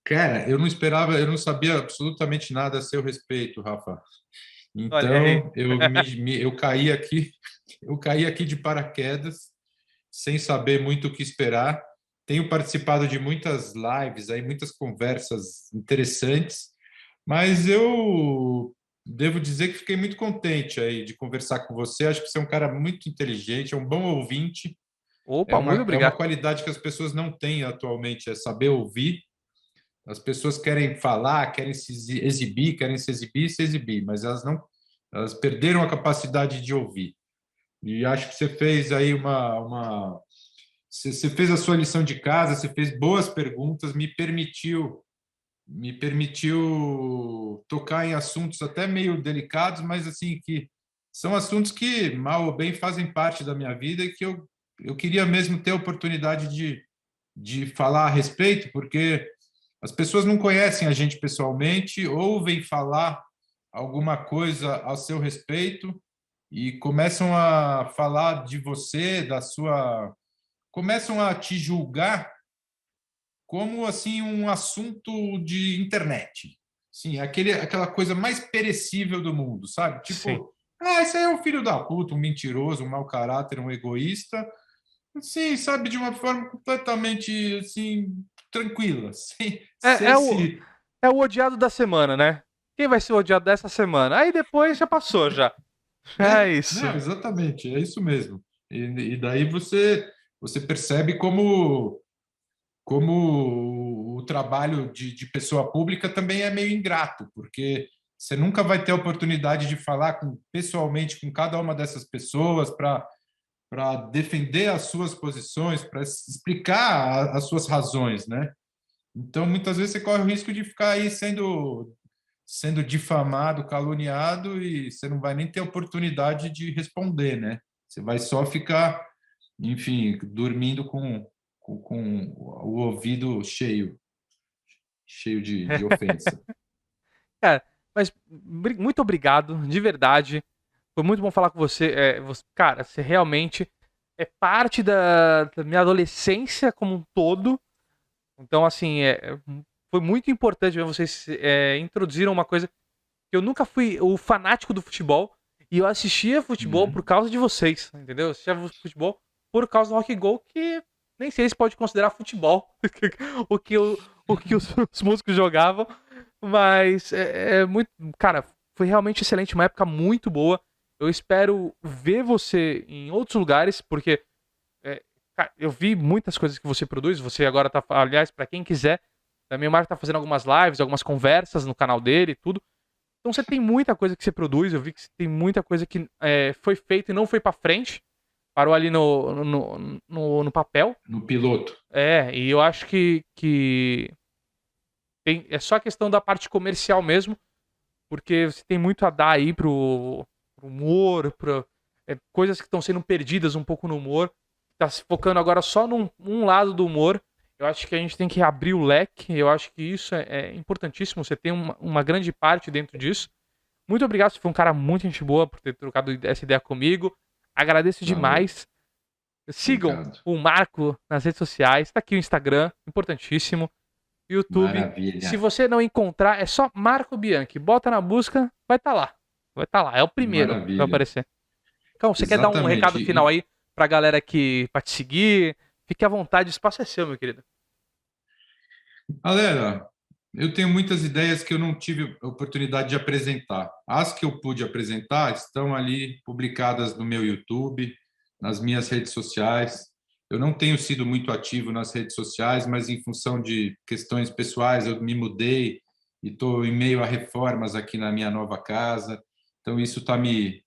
Cara, eu não esperava, eu não sabia absolutamente nada a seu respeito, Rafa. Olha aí. Então, eu eu caí aqui de paraquedas, sem saber muito o que esperar. Tenho participado de muitas lives, aí muitas conversas interessantes, mas eu devo dizer que fiquei muito contente aí de conversar com você. Acho que você é um cara muito inteligente, é um bom ouvinte. Opa, muito É uma obrigado. qualidade que as pessoas não têm atualmente, é saber ouvir. As pessoas querem falar, querem exibir, querem se exibir, mas elas perderam a capacidade de ouvir. E acho que você fez aí você fez a sua lição de casa, você fez boas perguntas, me permitiu tocar em assuntos até meio delicados, mas assim que são assuntos que mal ou bem fazem parte da minha vida e que eu queria mesmo ter a oportunidade de falar a respeito, porque as pessoas não conhecem a gente pessoalmente, ouvem falar alguma coisa a seu respeito e começam a falar de você, começam a te julgar como assim um assunto de internet. Sim, aquela coisa mais perecível do mundo, sabe? Sim. Tipo, ah, esse aí é um filho da puta, um mentiroso, um mau caráter, um egoísta. Sim, sabe, de uma forma completamente assim tranquila, É, sem é, o, se é o odiado da semana, né? Quem vai ser o odiado dessa semana? Aí depois já passou, já. É isso. Não, exatamente, é isso mesmo. E daí você percebe como o trabalho de pessoa pública também é meio ingrato, porque você nunca vai ter a oportunidade de falar pessoalmente com cada uma dessas pessoas para defender as suas posições, para explicar as suas razões, né? Então, muitas vezes você corre o risco de ficar aí sendo difamado, caluniado e você não vai nem ter oportunidade de responder, né? Você vai só ficar, enfim, dormindo com o ouvido cheio de ofensa. Cara, mas muito obrigado, de verdade. Foi muito bom falar com você. Cara, você realmente é parte da minha adolescência como um todo. Então, assim, foi muito importante ver vocês introduziram uma coisa que eu nunca fui o fanático do futebol. E eu assistia futebol por Uhum. causa de vocês, entendeu? Eu assistia futebol por causa do Rock Go, que nem sei se pode considerar futebol o que os músicos jogavam. Mas é muito. Cara, foi realmente excelente, uma época muito boa. Eu espero ver você em outros lugares, porque cara, eu vi muitas coisas que você produz. Você agora tá. Aliás, pra quem quiser, também o Marco tá fazendo algumas lives, algumas conversas no canal dele e tudo. Então você tem muita coisa que você produz. Eu vi que você tem muita coisa que foi feita e não foi pra frente. Parou ali no papel. No piloto. E eu acho que é só questão da parte comercial mesmo, porque você tem muito a dar aí pro humor, coisas que estão sendo perdidas um pouco no humor. Tá se focando agora só num um lado do humor. Eu acho que a gente tem que abrir o leque. Eu acho que isso é importantíssimo. Você tem uma grande parte dentro disso. Muito obrigado, você foi um cara muito gente boa por ter trocado essa ideia comigo. Agradeço Valeu. demais. Sigam Obrigado. o Marco nas redes sociais. Tá aqui o Instagram, importantíssimo. YouTube. Se Maravilha. você não encontrar, é só Marco Bianchi. Bota na busca, vai estar lá. Vai estar lá. É o primeiro que vai Maravilha. aparecer. Então, você quer dar um recado Exatamente. final aí pra galera pra te seguir? Fique à vontade, o espaço é seu, meu querido. Galera, eu tenho muitas ideias que eu não tive a oportunidade de apresentar. As que eu pude apresentar estão ali publicadas no meu YouTube, nas minhas redes sociais. Eu não tenho sido muito ativo nas redes sociais, mas em função de questões pessoais, eu me mudei e estou em meio a reformas aqui na minha nova casa. Então, isso tá me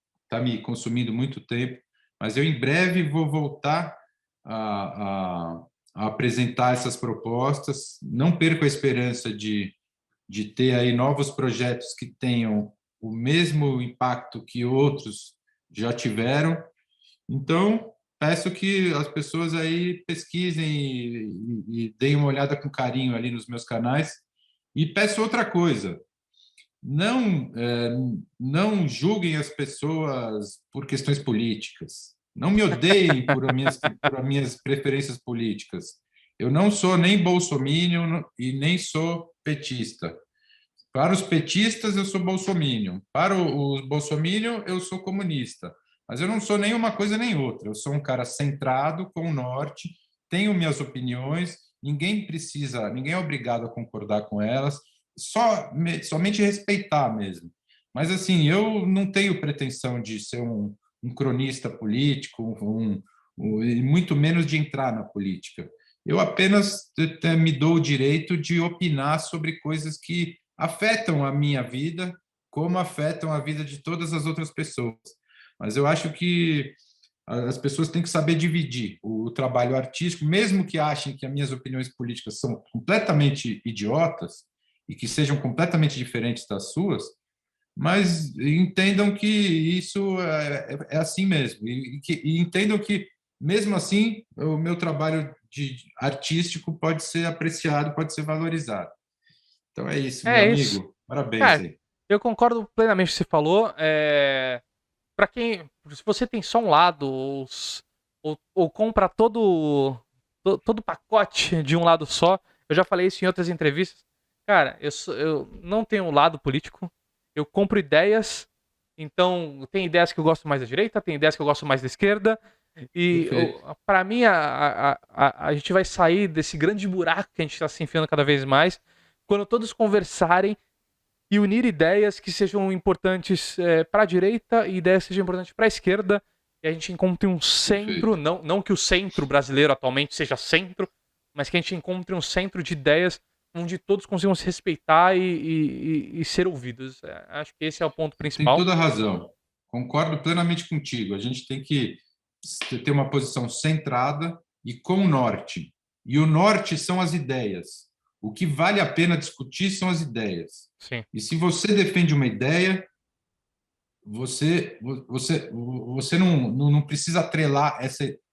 consumindo muito tempo. Mas eu, em breve, vou voltar a apresentar essas propostas. Não perco a esperança de ter aí novos projetos que tenham o mesmo impacto que outros já tiveram. Então, peço que as pessoas aí pesquisem e deem uma olhada com carinho ali nos meus canais. E peço outra coisa, não, não julguem as pessoas por questões políticas. Não me odeiem por as minhas preferências políticas. Eu não sou nem bolsominion e nem sou petista. Para os petistas, eu sou bolsominion. Para os bolsominion, eu sou comunista. Mas eu não sou nem uma coisa nem outra. Eu sou um cara centrado, com o norte, tenho minhas opiniões, ninguém é obrigado a concordar com elas, somente respeitar mesmo. Mas, assim, eu não tenho pretensão de ser um cronista político, e muito menos de entrar na política. Eu apenas me dou o direito de opinar sobre coisas que afetam a minha vida, como afetam a vida de todas as outras pessoas. Mas eu acho que as pessoas têm que saber dividir o trabalho artístico, mesmo que achem que as minhas opiniões políticas são completamente idiotas e que sejam completamente diferentes das suas, mas entendam que isso é assim mesmo e entendam que mesmo assim o meu trabalho artístico pode ser apreciado, pode ser valorizado. Então é isso, meu É isso. amigo. Parabéns Cara, aí. eu concordo plenamente com o que você falou. Pra quem. Se você tem só um lado, ou compra todo o pacote de um lado só, eu já falei isso em outras entrevistas. Cara, eu não tenho um lado político. Eu compro ideias. Então, tem ideias que eu gosto mais da direita, tem ideias que eu gosto mais da esquerda. E Perfeito. para mim, a gente vai sair desse grande buraco que a gente está se enfiando cada vez mais quando todos conversarem e unir ideias que sejam importantes para a direita e ideias que sejam importantes para a esquerda, e a gente encontre um centro, Perfeito. não que o centro brasileiro atualmente seja centro, mas que a gente encontre um centro de ideias onde todos consigam se respeitar e ser ouvidos. Acho que esse é o ponto Tem principal. toda a razão. Concordo plenamente contigo. A gente tem que ter uma posição centrada e com o norte. E o norte são as ideias. O que vale a pena discutir são as ideias. Sim, E se você defende uma ideia, você não precisa atrelar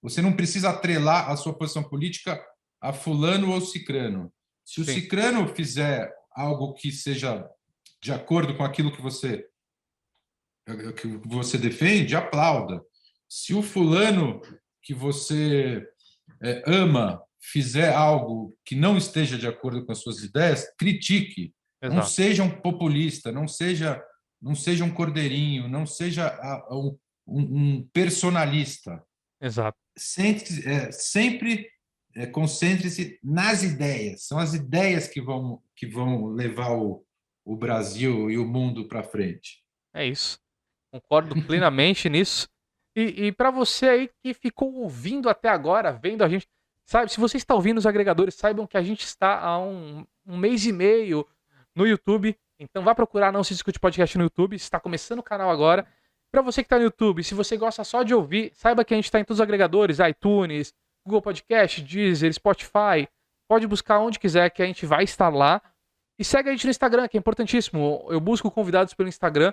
você não precisa atrelar a sua posição política a fulano ou cicrano. Se o sim, cicrano fizer algo que seja de acordo com aquilo que você defende, aplauda. Se o fulano que você ama fizer algo que não esteja de acordo com as suas ideias, critique. Não exato, seja um populista, não seja um cordeirinho, não seja um personalista. exato. Sempre concentre-se nas ideias. São as ideias que vão levar o Brasil e o mundo para frente. É isso. Concordo plenamente nisso. E para você aí que ficou ouvindo até agora, vendo a gente, sabe, se você está ouvindo os agregadores, saibam que a gente está há um mês e meio no YouTube. Então vá procurar Não Se Discute Podcast no YouTube. Está começando o canal agora. Para você que está no YouTube, se você gosta só de ouvir, saiba que a gente está em todos os agregadores, iTunes, Google Podcast, Deezer, Spotify. Pode buscar onde quiser que a gente vai estar lá. E segue a gente no Instagram, que é importantíssimo. Eu busco convidados pelo Instagram.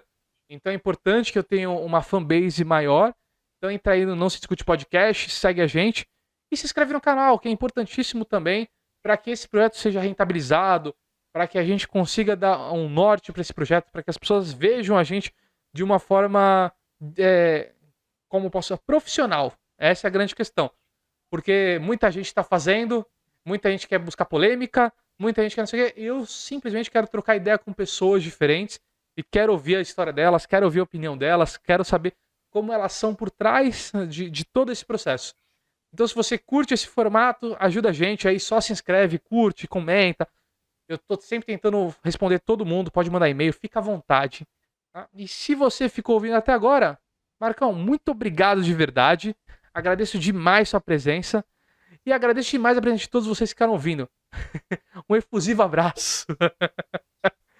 Então é importante que eu tenha uma fanbase maior. Então entra aí no Não Se Discute Podcast, segue a gente e se inscreve no canal, que é importantíssimo também para que esse projeto seja rentabilizado, para que a gente consiga dar um norte para esse projeto, para que as pessoas vejam a gente de uma forma, como posso dizer, profissional. Essa é a grande questão. porque muita gente está fazendo, muita gente quer buscar polêmica, muita gente quer não sei o quê. Eu simplesmente quero trocar ideia com pessoas diferentes e quero ouvir a história delas, quero ouvir a opinião delas, quero saber como elas são por trás de todo esse processo. Então, se você curte esse formato, ajuda a gente aí, só se inscreve, curte, comenta. Eu tô sempre tentando responder todo mundo, pode mandar e-mail, fica à vontade. Tá? E se você ficou ouvindo até agora, Marcão, muito obrigado de verdade. Agradeço demais sua presença. E agradeço demais a presença de todos vocês que ficaram ouvindo. Um efusivo abraço.